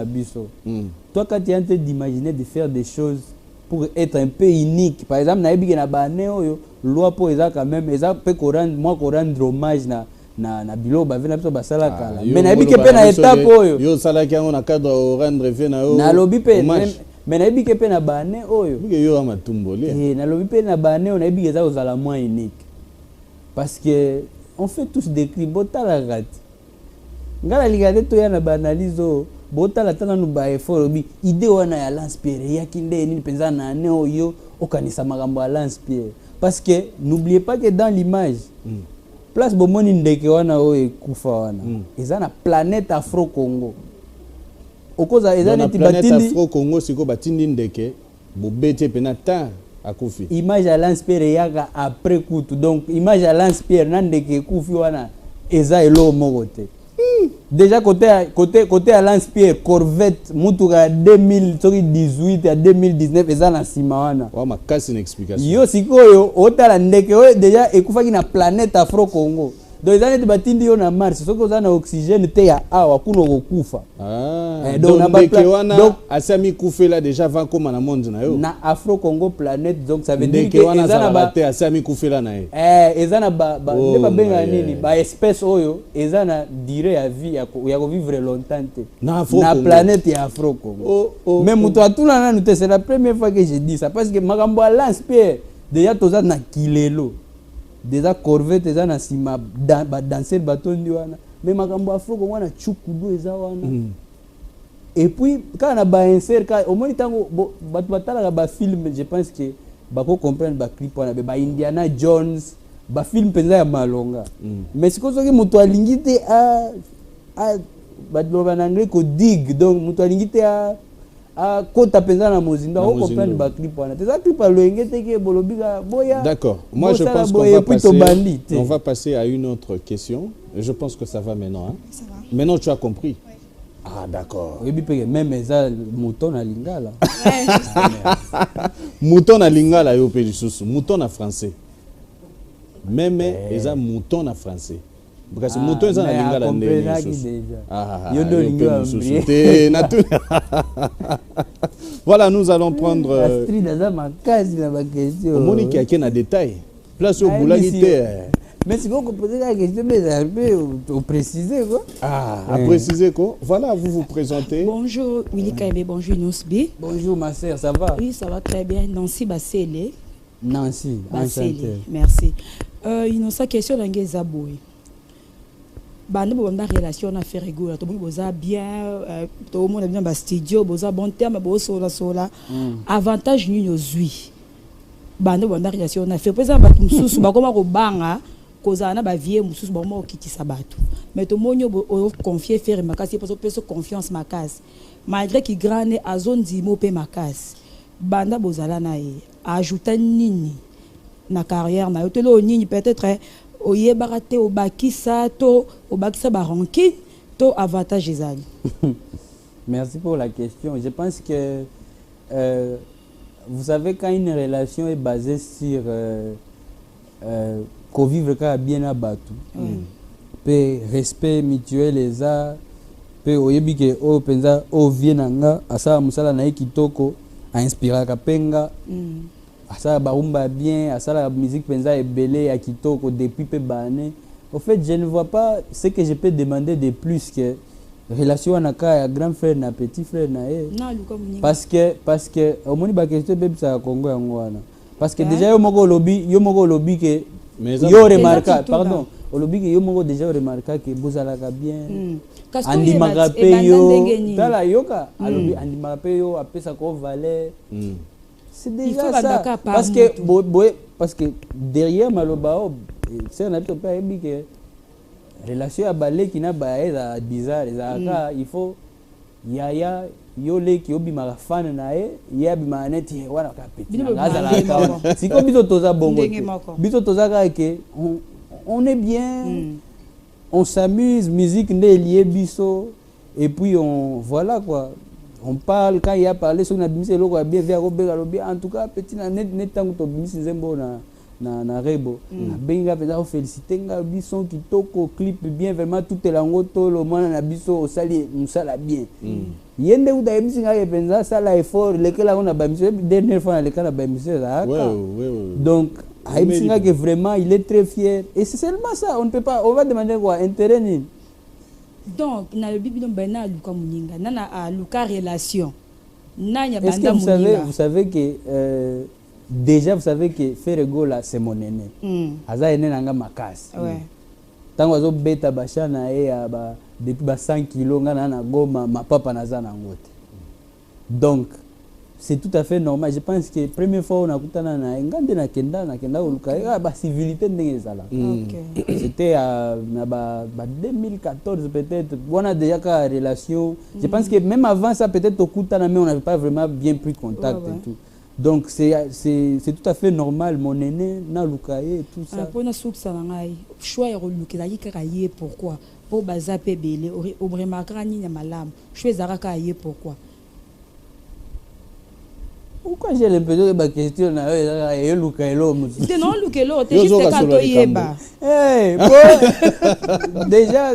Toi, quand tu es en train d'imaginer de faire des choses pour être un peu unique, par exemple, loi pour quand même, moi, qu'on rendre hommage na bilo bavena biso basala kala mais na biki pe na étape oyo
yo sala ki ngo na cadre rendre vie na yo
na lobi pe mais na biki pe na bane oyo
biki yo amatumboli
na lobi pe na bane on na biki za ozala moins unique parce que on fait tous des clips botala gati ngala ligade to ya na banalize botala tana no ba effort bi idée wana ya Lance Pierre ya kinde ni penza na ne oyo okanisa magambo ya Lance Pierre parce que n'oubliez pas que dans l'image place bomoni ndeke wana o ekufa wana eza na planète Afro Congo okoza eza neti batindi
Afro Congo siko batindi ndeke bobete pena ta akufi
image ya Lance Pierre yaka après coup donc image ya Lance Pierre na ndeke ekufi wana eza elo moko te déjà côté à Lance Pierre Corvette mutuka 2018 à 2019 eza na sima wana
wa makasi na explication
yo sikoyo otala ndeke oyo déjà ekufaki na planète Afro Congo donc eza neti batindi yo na Mars soki oza na oxygène te ya awa kuna okokufa
donc ndeke wana asami kufela déjà va koma na monde na yo
na Afro Congo planète donc ça veut dire que
eza na bate asami kufela na ye
eza na ne ba benga nini ba espèce oyo eza na durée ya vie ya ko vivre longtemps te
na
planète ya Afro Congo mais muto atuna nanu te c'est la première fois que je dis ça parce que makambo ya Lance Pierre déjà toza na kilelo déjà Corvette eza na sima danser batondi wana mais makambo Afro Congo wana chukudu eza wana et puis quand na ba insert ka au moins tango batu batala ba film je pense que bako comprendre ba clip wana ba Indiana Jones ba film penza ya malonga mais siko soki muto alingi te a batu ba anglais ko dig donc muto alingi te a kota penza na mozindo on comprendre ba clip wana teza clip a loenge te ke bolobika boya.
D'accord, moi je pense qu'on va passer à une autre question. Je pense que ça va maintenant hein? Ça va. Maintenant tu as compris. Oui. Ah d'accord.
Oui puis même ça mouton na lingala.
Mouton na lingala yo pe lisusu mouton na français. Même eza mouton na français. Parce que mouton eza na lingala ndenge.
Yo do lingala.
Voilà, nous allons prendre
Astrid dans ma case na ba question.
Monique qui a na détail. Place au boulangité.
Mais si vous posez la question, mais un peu préciser quoi.
À préciser quoi. Voilà, vous vous présentez.
Bonjour Willy Kaebe, bonjour Inosbi.
Bonjour ma sœur, ça va?
Oui, ça va très bien. Nancy Bassele.
Nancy, enchantée.
Merci. Inosa question d'Angé Zaboui. Bande bonne relation na faire rigolo to boza bien to monde bien ba studio boza bon terme bo sola avantage ni ozui bande bonne relation na fait par exemple mususu ba koma ko banga kozana ba vie mususu ba mo kitisa bato mais to monyo o confier faire makasi parce que confiance makasi malgré qui grande a zone dimo pe makasi banda bozala na e ajouta nini na carrière na yo te lo nini peut-être oye barate obakisa to obakisa baranki to avantage ezali.
Merci pour la question. Je pense que vous savez quand une relation est basée sur convivre bien à batu pe respect mutuel eza pe oyebi ke o penza o vienanga asa musala na kitoko a inspira kapenga ça barumba bien, ça la musique penza est belé à kitoko depuis peu bané. Au fait, je ne vois pas ce que je peux demander de plus que relation avec grand frère na petit frère na parce que au moins ba question bébé ça Congo ngwana parce que déjà yo moko lobby que yo remarquable pardon au lobby que yo moko déjà remarqué que bozalaka bien andimaka pe yo tala yoka alobi andimaka pe yo apesa ko valet c'est déjà ça parce que derrière maloba c'est un habit pas ébi que relation à balé qui n'a pas est bizarre il faut yaya yole ki obimaka fan na ye yabima neti wana ka petit ngazala si comme biso toza bongo biso toza ka ke on est bien on s'amuse musique ne lié biso et puis on voilà quoi on parle quand il y a parlé sur na bimise loko bien vers robega lobi en tout cas petit na net tango to bimise zembo na rebo benga peza féliciter nga biso kitoko clip bien vraiment tout elango to le mwana na biso osali musala bien yende uda ebisi nga penza sala effort lekela on a ba mission dernière fois lekela na ba mission là donc ebisi nga que vraiment il est très fier et c'est seulement ça on ne peut pas on va demander quoi intérêt ni
donc na le bibi na luka muninga na luka relation nanya banda muninga
vous savez que déjà vous savez que Ferrego là c'est mon aîné aza aîné nanga makasi tango azo beta bashana e ba depuis ba 100 kg ngana na goma ma papa naza na ngote donc c'est tout à fait normal je pense que première fois on a kutana na ngande na kenda oluka ba civilité ndenge zala c'était na ba 2014 peut-être on a déjà ka relation je pense que même avant ça peut-être okutana mais on n'avait pas vraiment bien pris contact et tout. Donc c'est tout à fait normal mon aîné na lukaye tout ça.
Pour na soupe ça ngai choix ya lukela yikaye pourquoi pour bazape belé au vraiment krani na malam choix zaraka yé pourquoi.
Pourquoi j'ai l'impression que ma question na yo lukaelo
c'est non lukelo t'es juste quand to yeba.
Déjà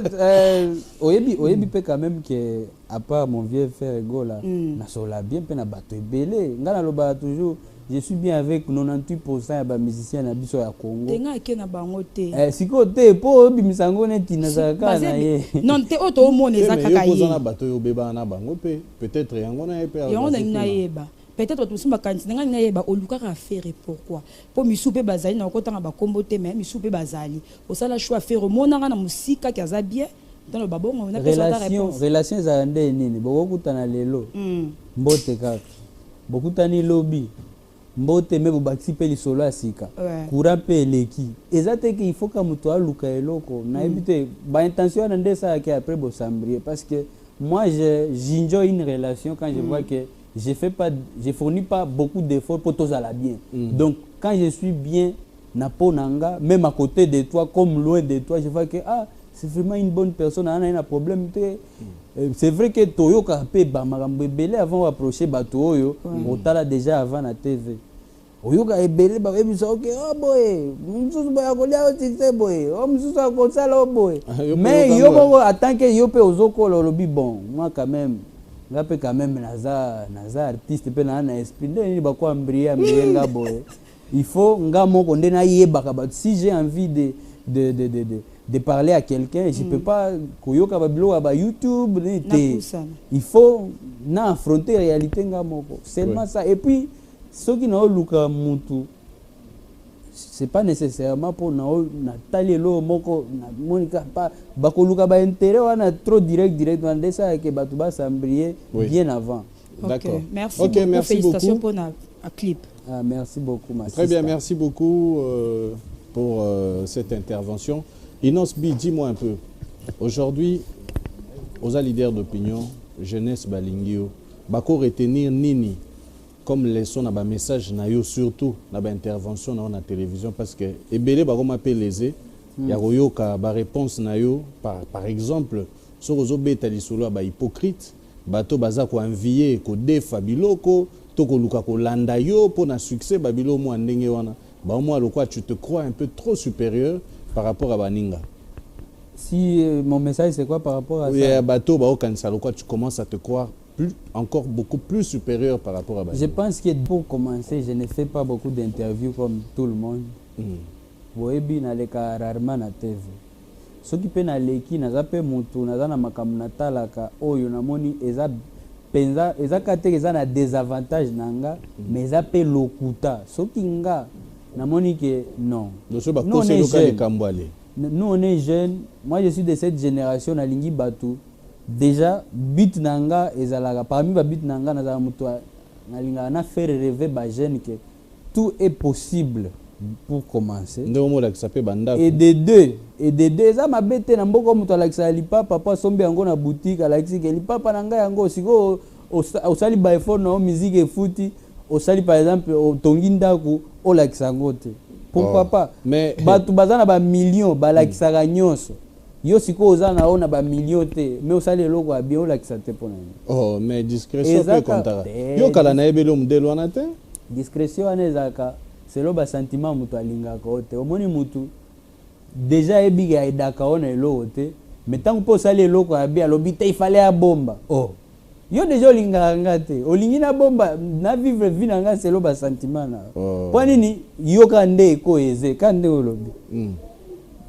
oyebi pe quand même que à part mon vieux frère Ego là na sola bien pe na bato ebele ngana loba toujours je suis bien avec 98% ya ba musiciens na biso ya Congo
tenga ke na bango te
siko te po bimisango neti na zaka na ye
non te auto mona ezaka ka ye
na bato yo beba na bango pe peut-être yango na pe
yango na yeba peut-être tout simba kanti nga na yeba oluka ka faire pourquoi po misupe bazali na kotanga ba kombo te mais misupe bazali osala choix faire mona na musika ki aza bien dans le babongo on a besoin de réponse
relation za ndé nini bokutana lelo mbote kaka bokutani lobby mbote me bobakisi pe lisolo asika courant pe eleki ezate que il faut que muto aluka eloko na ebite ba intention na ndé ça que après bo sambrier parce que moi j'enjoy une relation quand je vois que je fournis pas beaucoup d'efforts pour tous à la bien donc quand je suis bien na ponanga même à côté de toi comme loin de toi je vois que c'est vraiment une bonne personne, on a un problème. C'est vrai que Toyo Kapé, Bamarambe Belé avant d'approcher Batoyo, on t'a déjà avant la TV. Oyo ka ebele ba ebi so okay boy, msusu ba kolia otite boy, msusu akosala boy. Mais yo bo en tant que yo pe ozoko lobi bon, moi quand même ngape quand même naza artiste pe na esprit ni ba ko ambria mbenga boy. Il faut nga moko ndena yeba ka ba si j'ai envie de parler à quelqu'un, je peux pas koyoka babilo ba YouTube il faut na affronter réalité nga moko. Seulement ça et puis ceux qui n'ont luka mutu c'est pas nécessairement pour na tali lo moko na monika pas bakoluka ba intérêt wana trop direct on ça que batu ba s'embrier bien avant.
D'accord.
Merci.
OK, merci
félicitations
beaucoup.
Pour un clip.
Merci beaucoup ma
Très bien, merci beaucoup pour cette intervention. Inos B, dis-moi un peu. Aujourd'hui, aux leaders d'opinion, jeunesse balingio, bako retenir nini comme leçon na ba message na yo surtout na ba intervention na télévision parce que ebele bako m'appelle lésé ya koyoka ba réponse na yo par exemple sur ozo beta lisolo ba hypocrite bato baza ko envier ko defa biloko to ko luka ko landa yo pour na succès babilo mo ndenge wana ba moi lokwa tu te crois un peu trop supérieur par rapport à Baninga.
Si mon message c'est quoi par rapport à ça?
Oui, bateau kanisa lokwa tu commences à te croire encore beaucoup plus supérieur par rapport à Baninga.
Je pense que pour commencer, je ne fais pas beaucoup d'interviews comme tout le monde. Boebi na leka rarement na TV. Ce qui peut na leki na zape mutu na zana makamuna talaka oyo na moni eza penza eza kate eza na désavantage nanga mais eza pe lokuta. Ce qui nga na moni que non.
Donc ba kose loka le kambwale.
nous on est jeunes, moi je suis de cette génération na lingi batu déjà but nanga ezalaka parmi ba but nanga na za mutu na linga na faire rêver ba jeune que tout est possible pour commencer. Et de deux ça m'a bête na mboko mutu alakisa lipa papa sombi yango na boutique alakisi ke lipa pa nanga yango siko au sali ba effort na musique et footy au sali par exemple au tonginda ko au lakisa ngote. Pourquoi pas? Mais batu bazana ba millions ba lakisa nyonso. Yo siko ozana ona ba millions te mais au sali loko bien au lakisa te pona.
Oh mais discrétion peut compter. Yo kala na ebelo mdelo wana te?
Discrétion anezaka c'est le sentiment mutu alingaka ote omoni mutu déjà ebiga edaka ona elo te mais tant que ça les loko abia lobite il fallait à bomba oh yo déjà olingaka ngate olingi na bomba na vivre vie nanga c'est le sentiment na kwa nini yo kande ko eze kande olobi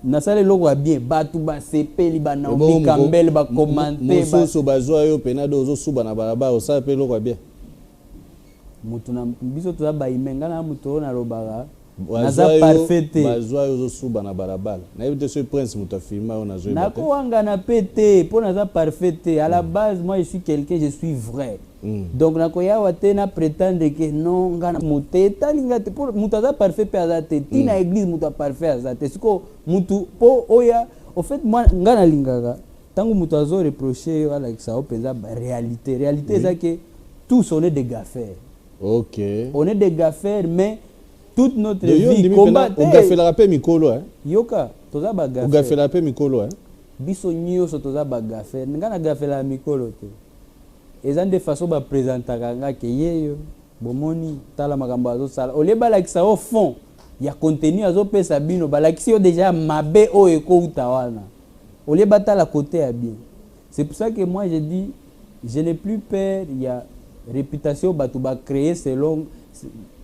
na sale loko abia batu ba sepeli ba na mbikambele ba commenter
ba so bazwa yo penado ozo suba na barabara osa pe loko abia
mutu na biso to ba imenga na mutu na robara naza parfait
bazwa yo suba na barabara na yebite ce prince mutu filma on a joué
na ko wanga na pété pour naza parfait à la base moi je suis quelqu'un je suis vrai donc na ko ya wate na prétendre que non ngana mutu talinga te pour mutu za parfait pe azate tina église mutu parfait azate siko mutu po oya au fait moi ngana lingaka tangu mutu azo reprocher wala que ça opeza réalité ça que tous on est des gaffeurs.
OK.
On est des gaffeurs mais toute notre vie
combat on gaffe la paix mikolo hein.
Yoka toza ba gaffeur.
On gaffe la paix mikolo hein.
Biso nyoso toza ba gaffeur. Ngana gaffe la mikolo te. Ezan de façon ba présenter kanga ke yeyo bomoni tala makambo azo sala. Ole balakisa au fond ya contenu azo pesa bino balakisi yo déjà mabe o eko utawana. Ole batala côté ya bien. C'est pour ça que moi je dis je n'ai plus peur, il y a réputation batu ba créer selon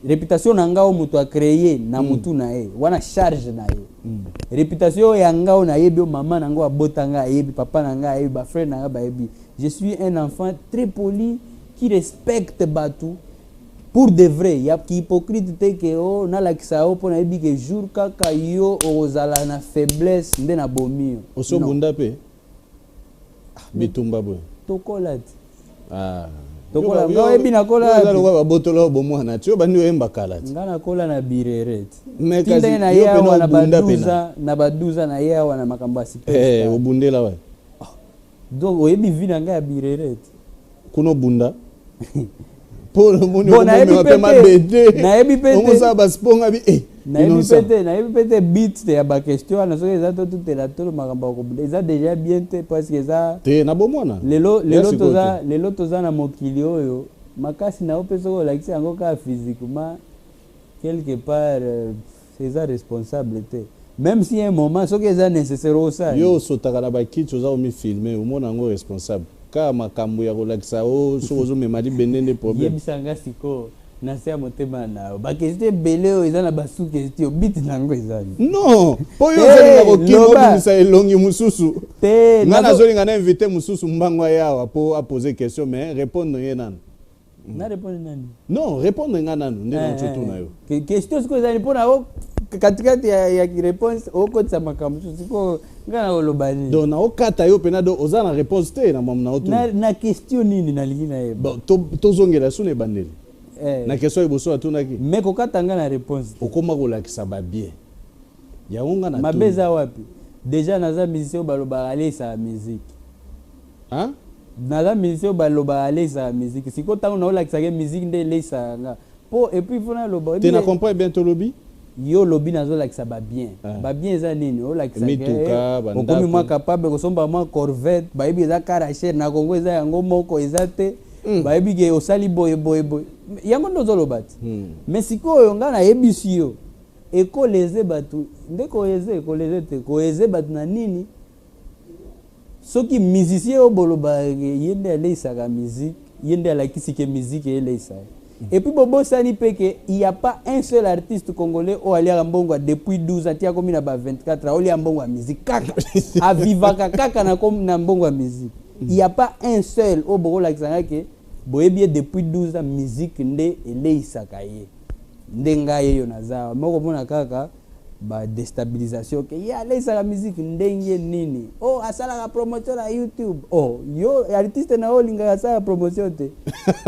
réputation nanga o mutu a créer na mutu na e wana charge na e réputation yanga o na yebi o mama nanga abotanga yebi papa nanga yebi ba frère nanga ba yebi je suis un enfant très poli qui respecte batu pour de vrai ya ki hypocrite te ke o na la kisa o pona yebi ke jour kaka yo ozala na faiblesse nde na bomio
oso bunda pe bitumba bo
tokolati
tokola ngawe bina kola ngalo botolo bo mwana tio bandi oyemba kala
ngana kola na birerete tinda na ya wana baduza na ya wana makamba sipe
obundela wa
donc oyebi vina nga ya birerete
kuno bunda pour le monde on peut ma bede
na yebi pete
on sa basponga bi
na yebi pete beat te ya ba question na so eza to tout la to makamba ko eza déjà bien te parce que ça
te na bomona
lelo toza na mokili oyo makasi na opesa ko lakisi yango ka physiquement quelque part c'est ça responsable te même si un moment so que eza nécessaire ça
yo sotaka na ba kit oza o mi filmer o mona ngo responsable ka makambo ya kolakisa o so ozo memali benende problème
yebisanga siko na se motema na ba question beleo eza na basu question bit nango eza
non po yo zelinga ko kimo bisa elongi mususu te ngana zolinga na inviter mususu mbango yawa po a poser question mais répondre yenana
na répondre nani
non répondre ngana nanu ndena nchutu na yo
question siko eza ni pona o katikati ya réponse o ko tsama kamusu siko ngana olobani
donc na okata yo pena do ozana réponse te na mamna otu
na question nini na lingi na ye
bon to zongela sune bandeli na question iboso atunaki
mais ko katanga na réponse
okoma ko lakisa ba bien ya unga na
mabeza wapi déjà naza musicien baloba alesa musique
hein
naza musicien baloba alesa musique siko tango na olakisa ke musique nde lesa nga po et puis fona loba
tu na comprends bien to lobby
yo lobby nazo lakisa ba bien eza nini o lakisa ke okomi moi capable ko somba moi corvette ba yebi eza caracher na Congo eza yango moko eza te ba yebi ke osali boye yango ndozo lobati mais sikoyo nga na yebisi yo ekoleze batu ndeko eze ekoleze te ko eze batu na nini soki musicien o boloba yende alesaka musique yende alakisi ke musique elesa et puis bobo sani peke il y a pas un seul artiste congolais o ali ambongo depuis 12 ans tia komi na ba 24 ans oli ambongo musique kaka avivaka kaka na komi na mbongo musique il y a pas un seul o boko lakisanga ke boyebi depuis 12 ans musique nde eleisaka ye ndenga ye yo nazawa moko mona kaka ba déstabilisation que ya laisse la musique ndenge nini oh asala la promotion à YouTube oh yo artiste na olinga asala promotion te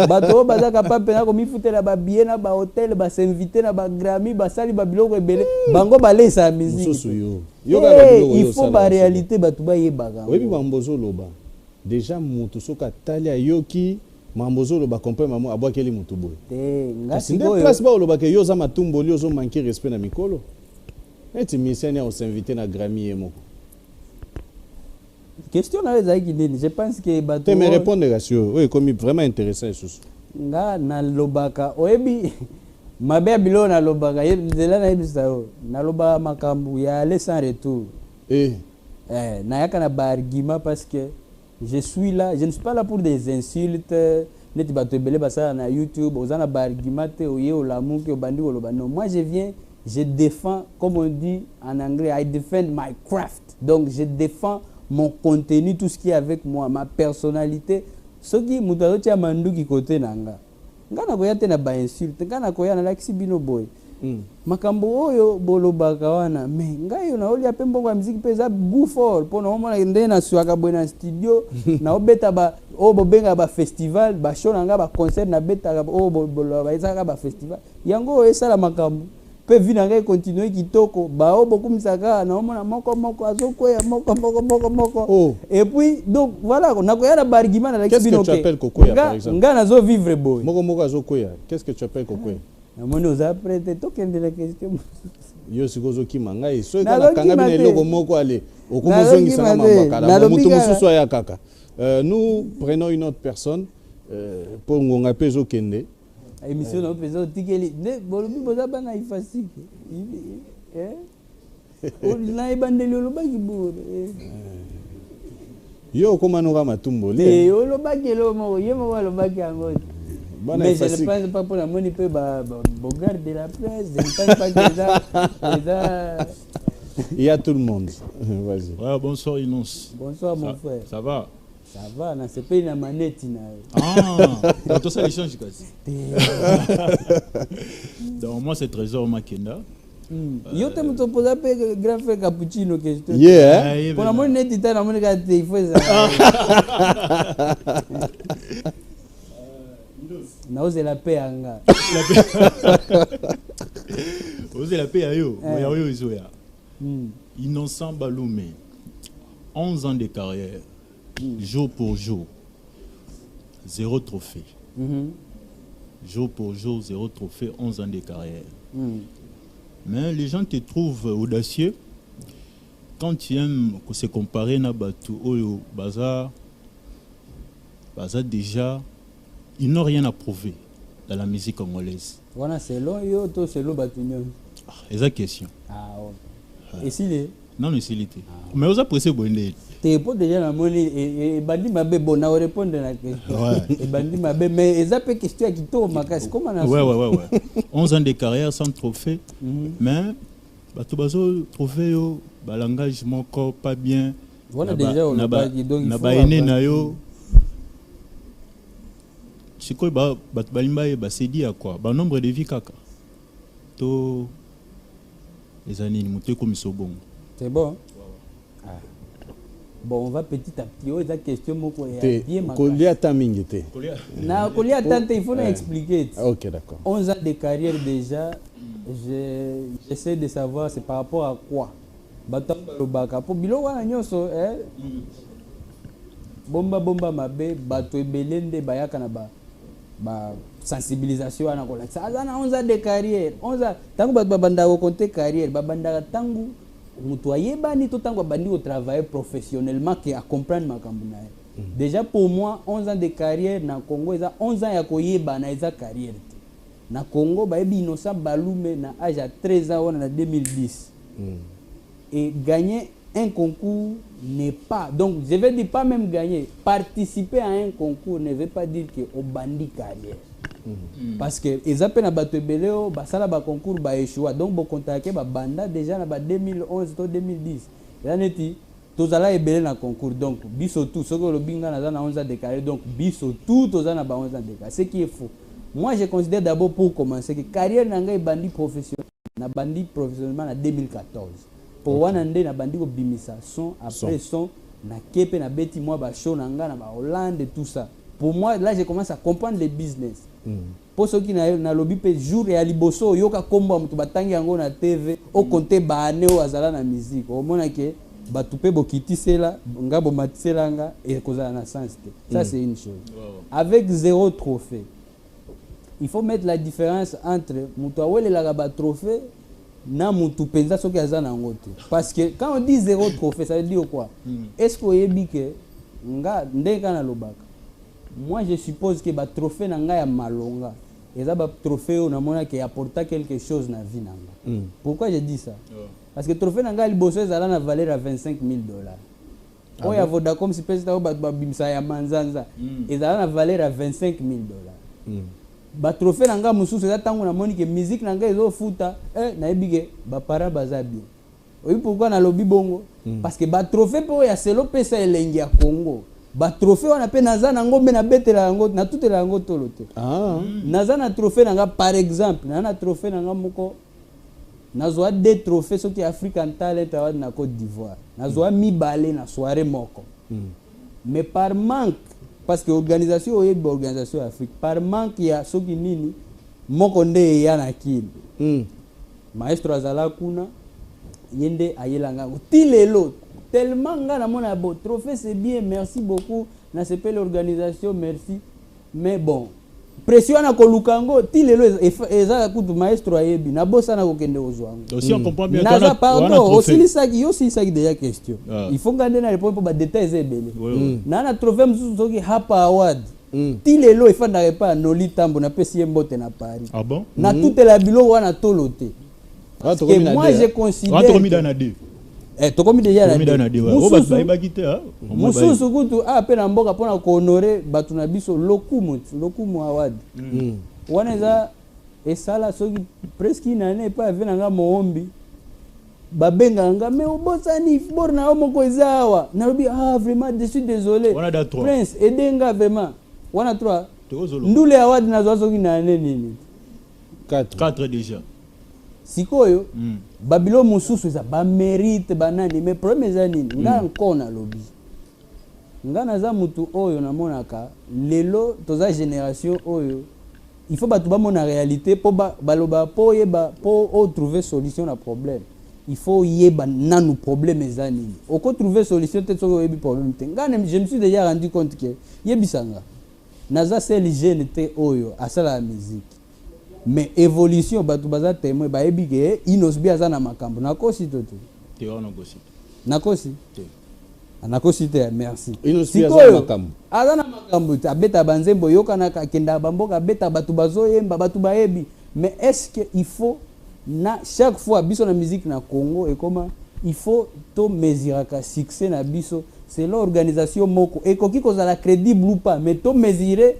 bato bazaka pa pena ko mifutela ba bien na ba hotel ba s'inviter na ba Grammy ba sali ba biloko ebele bango ba laisse la musique il faut ba réalité bato ba yebaka
oui bambozo loba déjà mutu soka talia yoki mambozo loba comprendre maman abwakeli mutu boy
te
ngasi nde place ba loba ke yo za matumbo lio zo manquer respect na mikolo. Et tu m'as invité à Grammy et moko.
Question là je pense que bato.
Tu me répondre rassuré. Oui, comme vraiment intéressant ce.
Nga na lobaka oyebi mabe bilo na lobaka yela na yebisa na loba makambu ya aller sans retour. Na yaka na ba argument parce que je suis là, je ne suis pas là pour des insultes. Net bato belé basa na YouTube, ozana ba argument te oye o lamu ke obandi o loba. Non, moi je viens je défends, comme on dit en anglais, I defend my craft. Donc, je défends mon contenu, tout ce qui est avec moi, ma personnalité. Ce qui est à mandu qui côté nanga. Ngana koya te na ba insulte, ngana koya na laksi bino boy. Makambo oyo bolo bakawana, mais ngayo na oli ape mbongo ya musique peza goufol pona omona ndé na suaka boy na studio na obeta ba o bobenga ba festival, ba show nanga ba concert na beta o bolo ba ezaka ba festival. Yango esala makambo. Peut venir continuer kitoko bao beaucoup misaka na omona moko azokoya moko et puis donc voilà on a quoi na barguiment na
qu'est-ce que tu appelles kokoya par exemple
nga nazo vivre boy
moko azokoya qu'est-ce que tu appelles kokoya
na moni oza prêt tokende la question
yo sikozo kimanga so kana kanga bina eloko moko ale okomozongisa na mabakala mutu mususu ya kaka nous prenons une autre personne pour ngonga pezo kende
émission na peso tikeli ne bolobi boza bana ifasiki na ebandeli olobaki bo
yo komanoka matumbo
le olobaki lo mo ye mo olobaki yango mais je ne pense pas pour la moni pe ba garde de la presse je ne pense pas que ça
il y a tout le monde vas-y
ouais bonsoir Inonce
bonsoir mon frère
ça va.
Ça va, na c'est pas une manette na.
Ah, tout ça échange quasi. Donc moi c'est Trésor Makenda.
Yo te me pose un peu grand frère cappuccino que je te.
Yeah.
Pour la monnaie tita na monnaie que il faut ça. Na ose la paix anga.
Ose la paix ayo, oyo izoya. Innocent Baloumé. 11 ans de carrière. Jour pour jour, 0 trophée. Jour pour jour, 0 trophée, 11 ans de carrière. Mais les gens te trouvent audacieux quand tu aimes se comparer à Batou Oyo Bazar. Bazar déjà, ils n'ont rien à prouver dans la musique congolaise.
Voilà, c'est long, yo, to c'est long Batunyo.
C'est la question.
Ah, ouais. Et s'il est?
Non, mais s'il était. Mais vous appréciez Bonnet.
Tu pas déjà la monnaie et bandi mabe bon à répondre à la question. Et bandi mabe mais ils appellent question qui tombe ma casse comment on a
ouais 11 ans de carrière sans trophée mais bato bazo trophée yo ba langage mon corps pas bien
voilà déjà on a pas dit donc
na ba ene na yo sikoy ba bato balimba ba c'est dit à quoi ba nombre de vie kaka to les années monter comme sobon
c'est bon. Bon, on va petit à petit. Oh, cette question, moi,
Kolia Tamingete.
Na Kolia Tante, il faut l'expliquer.
Ok, d'accord.
11 ans de carrière déjà. J'essaie de savoir c'est par rapport à quoi. Pour Bilo wana nyonso, bomba mabe, bato ebelende bayaka na ba sensibilisation wana kola. Ça a 11 ans de carrière. 11 ans. Tangu bato babanda ko compter carrière, babanda tangu mutoye bani to tango bandi au travail professionnellement qui a comprendre makambo na. Déjà pour moi 11 ans de carrière na Congo eza 11 ans ya koyeba na eza carrière. Na Congo ba ebi Innocent Baloumé na âge à 13 ans en 2010. Et gagner un concours n'est pas donc je vais dire pas même gagner, participer à un concours ne veut pas dire que au bandi carrière. Parce que ils appellent à Batebeleo, basala ba concours ba échoué. Donc bon contacter ba banda déjà na ba 2011 to 2010. Là neti tozala ebele na concours donc biso tout ce que le binga na 11 ans de carrière donc biso tout tozala na ba 11 ans de carrière. Ce qui est faux. Moi, je considère d'abord pour commencer que carrière nanga bandi professionnel, na bandi professionnellement en 2014. Pour Wanande na bandi ko bimisa son après son na kepe na beti moi ba show nanga na ba Hollande et tout ça. Pour moi là je commence à comprendre le business. Pour ceux qui na lobby pe jour et aliboso yoka komba mutu batangi yango na TV au compter ba ane o azala na musique. Au mona ke batupe bokiti sela ngabo matiselanga et kozala na sens. Ça c'est une chose. Avec 0 trophée. Il faut mettre la différence entre Moutouawele la trophée na Moutou Penza soki azana ngote. Parce que quand on dit 0 trophée, ça veut dire quoi? Est-ce qu'on y dit que nga ndeka na lobaka? Moi je suppose que ba trophée na nga ya malonga. Et ça ba trophée on a mona qui apporta quelque chose na vie nanga. Pourquoi je dis ça? Parce que trophée na nga liboso ezala na valeur à $25,000. Oh ya Vodacom si pesa ba bimsa ya manzanza. Ezala na valeur à $25,000. Ba trophée nanga mususu za tango na moni que musique nanga ezo futa na ebike ba para bazabi. Oui pourquoi na lobby bongo? Parce que ba trophée po ya selo pesa elengi ya Congo. Ba trophée wana pe naza nango me na betela yango na tutela yango tolote. Naza na trophée nanga par exemple, na trophée nanga moko nazwa 2 trophées soki African Talent Award na Côte d'Ivoire. Nazwa mibale na soirée moko. Mais par manque parce que l'organisation est une organisation Afrique. Par manque, il y a ceux qui nini, mokonde ya na kili. Maestro Azala Kuna, yende ayelanga. Tilelo, tellement nga na mona bo trophée c'est bien, merci beaucoup. Na sepe l'organisation, merci. Mais bon, pression na kolukango, tilelo eza kutu maestro ayebi. Na bossa na kokende ozwango.
Aussi on comprend bien.
Naza pardon, aussi ça qui déjà question. Il faut garder na répondre pour ba détails zebele. Na trophée msusu soki hapa award. Tilelo ifanda pas noli tambo na pesi mbote na Paris.
Ah bon?
Na toute la bilo wana tolote. Parce que moi je considère tokomi déjà na deux. Mususu kutu pe na mboka pona ko honorer batu na biso lokumu award. Wana za esala soki presque une année pas venanga moombi. Babenga nga mais obosani bor na omoko ezawa. Na lobi vraiment je suis désolé. Prince edenga vraiment. Wana 3. Ndule award na zo soki na année nini?
4 déjà.
Sikoyo Babylon mususu za ba mérite banani mais problème za nini nga encore na lobby nga naza mutu oyo na monaka lelo toza génération oyo il faut batu ba mona réalité po baloba po yeba po trouver solution na problème il faut yeba nanu problème za nini oko trouver solution te soko yebi problème te nga je me suis déjà rendu compte que yebisanga naza seul jeune te oyo asala la musique. Mais évolution batu baza témoin ba ebige inosbi aza na makambo nakosi toto
te wana kosi
nakosi te anakosi te merci
inosbi aza na makambo
aza na makambo abeta banzembo yoka na kenda bamboka beta batu bazoyemba batu baebi mais est-ce que il faut na chaque fois biso na musique na Congo et comment il faut to mesurer ka succès na biso c'est l'organisation moko et koki kozala crédible ou pas mais to mesurer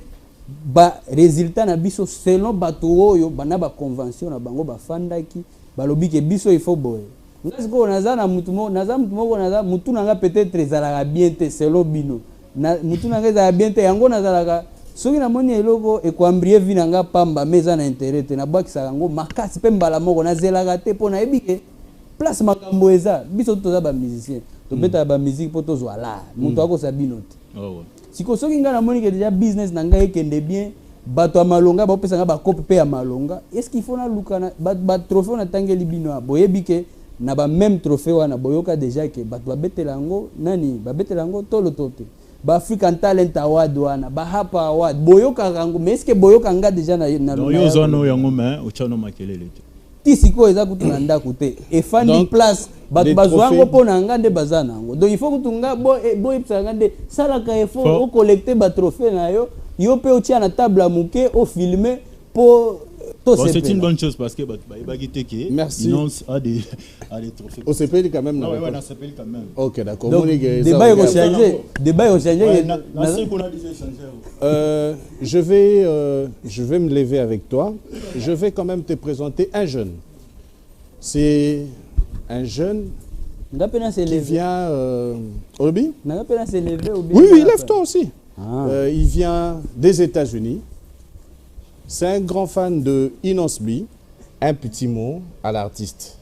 ba résultat na biso selon bato oyo bana ba convention na bango ba fandaki balobi ke biso il faut boye ngasiko naza na mutu moko naza mutu nanga peut-être ezalaka bien te selon bino na mutu nanga ezalaka bien te yango nazalaka soki na moni eloko ekwambrie vi nanga pamba meza na intérêt te na bwakisa yango makasi pe mbala moko nazelaka te po na ebike place makambo eza biso toza ba musicien to beta ba musique po tozwa la mutu akosa bino te siko soki nga na moni ke déjà business na ngai ekende bien bato ya malonga bapesa nga bakope pe ya malonga est-ce qu'il faut na lukana ba trophée na tangeli bino boyebi ke na ba même trophée wana boyoka déjà ke bato babetela yango nani babetela yango tolo tote ba African Talent Award wana ba Hapa Award boyoka yango mais est-ce que boyoka nga déjà na
yo zono yango mais ochano makelele
ti siko eza kutuna ndako te efandi place bato bazwango pona nga nde bazana yango donc il faut kutunga bo ipsa nga nde salaka effort o collecter ba trophée na yo pe otia na table muke o filmer pour
c'est une bonne chose parce que
merci
a des trophées.
On s'appelle quand même.
Ouais, on s'appelle quand même.
Ok, d'accord.
Débat est changé.
Je vais me lever avec toi. Je vais quand même te présenter un jeune. C'est un jeune qui vient... Oui, lève-toi aussi. Il vient des États-Unis. C'est un grand fan de Inosbi. Un petit mot à l'artiste.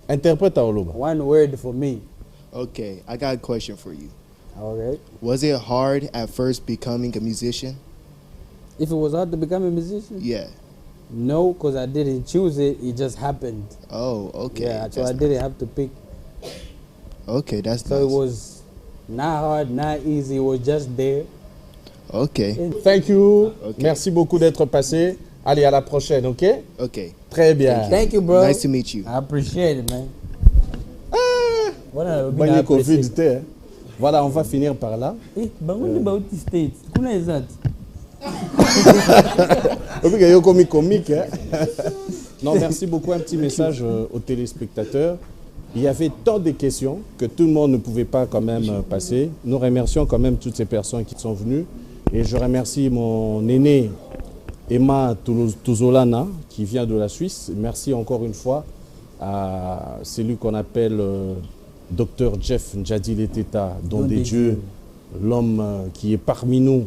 Interprète à Oloba.
One word for me.
Okay, I got a question for you.
Okay.
Was it hard at first becoming a musician?
If it was hard to become a musician?
Yeah.
No, because I didn't choose it. It just happened.
Oh, okay.
Yeah, so I didn't have to pick.
Okay, that's
so
nice.
It was not hard, not easy. It was just there.
Okay.
Thank you. Okay. Merci beaucoup d'être passé. Allez, à la prochaine, ok?
Okay.
Très bien.
Thank you, bro.
Nice to meet you.
I appreciate it, man.
Voilà, on va finir par là. Non, merci beaucoup. Un petit message aux téléspectateurs. Il y avait tant de questions que tout le monde ne pouvait pas quand même passer. Nous remercions quand même toutes ces personnes qui sont venues. Et je remercie mon aîné Emma Tuzolana qui vient de la Suisse. Merci encore une fois à celui qu'on appelle Dr Jeff Njadileteta, don des dieux, l'homme qui est parmi nous,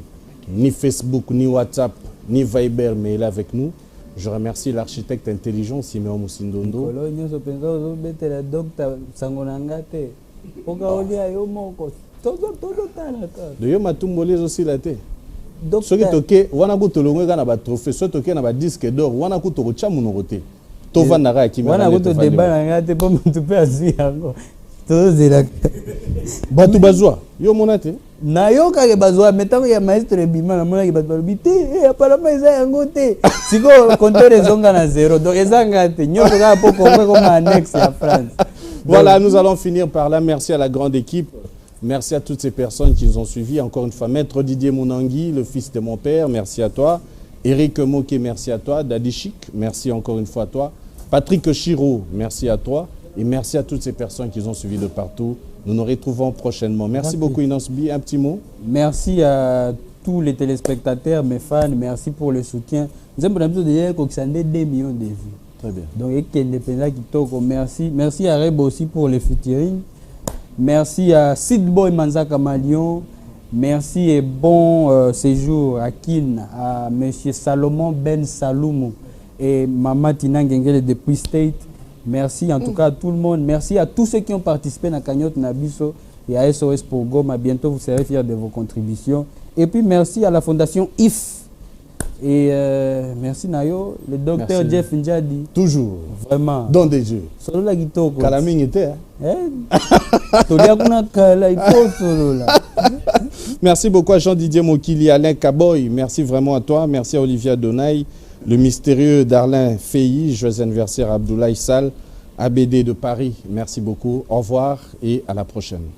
ni Facebook, ni WhatsApp, ni Viber, mais il est avec nous. Je remercie l'architecte intelligent Simeon Musindondo. De yo matumbolez aussi la tête. Ce qui toque, wana ku tolongwe kana ba trophée, so toke na ba disque d'or, wana ku toko cha munokote. To vanaka ki
wana ku to débat na ngate po mutu pe azi yango. To zela.
Batu bazwa, yo monate.
Na yo ka ke bazwa metango ya maître bima na mona ke batu bite, apparemment eza yango te. Siko compteur ezonga na 0. Donc ezanga te. Nyoko ka po kongo comme annexe ya France.
Voilà, nous allons finir par là. Merci à la grande équipe. Merci à toutes ces personnes qui nous ont suivis. Encore une fois, Maître Didier Mounangui, le fils de mon père, merci à toi. Eric Moké, merci à toi. Daddy Chic, merci encore une fois à toi. Patrick Chiro, merci à toi. Et merci à toutes ces personnes qui nous ont suivis de partout. Nous nous retrouvons prochainement. Merci beaucoup, Inosbi. Un petit mot.
Merci à tous les téléspectateurs, mes fans. Merci pour le soutien. Nous avons déjà 2 millions de vues.
Très bien.
Donc, merci. Merci à Reb aussi pour le featuring. Merci à Sid Boy Manzaka Malion. Merci et bon séjour à Kin, à M. Salomon Ben Saloumou et Mama Tina Ngengele depuis State. Merci en tout cas à tout le monde. Merci à tous ceux qui ont participé à la cagnotte Nabiso et à SOS pour Goma. Bientôt vous serez fiers de vos contributions. Et puis merci à la fondation IF. Et merci Nayo, le docteur merci. Jeff Njadi.
Toujours.
Vraiment.
Dans des jeux.
Solo la guitare.
Kalaming était. Merci beaucoup à Jean-Didier Mokili, Alain Kaboy. Merci vraiment à toi. Merci à Olivia Donaï, le mystérieux Darlin Feyi, joyeux anniversaire à Abdoulaye Sall, ABD de Paris. Merci beaucoup. Au revoir et à la prochaine.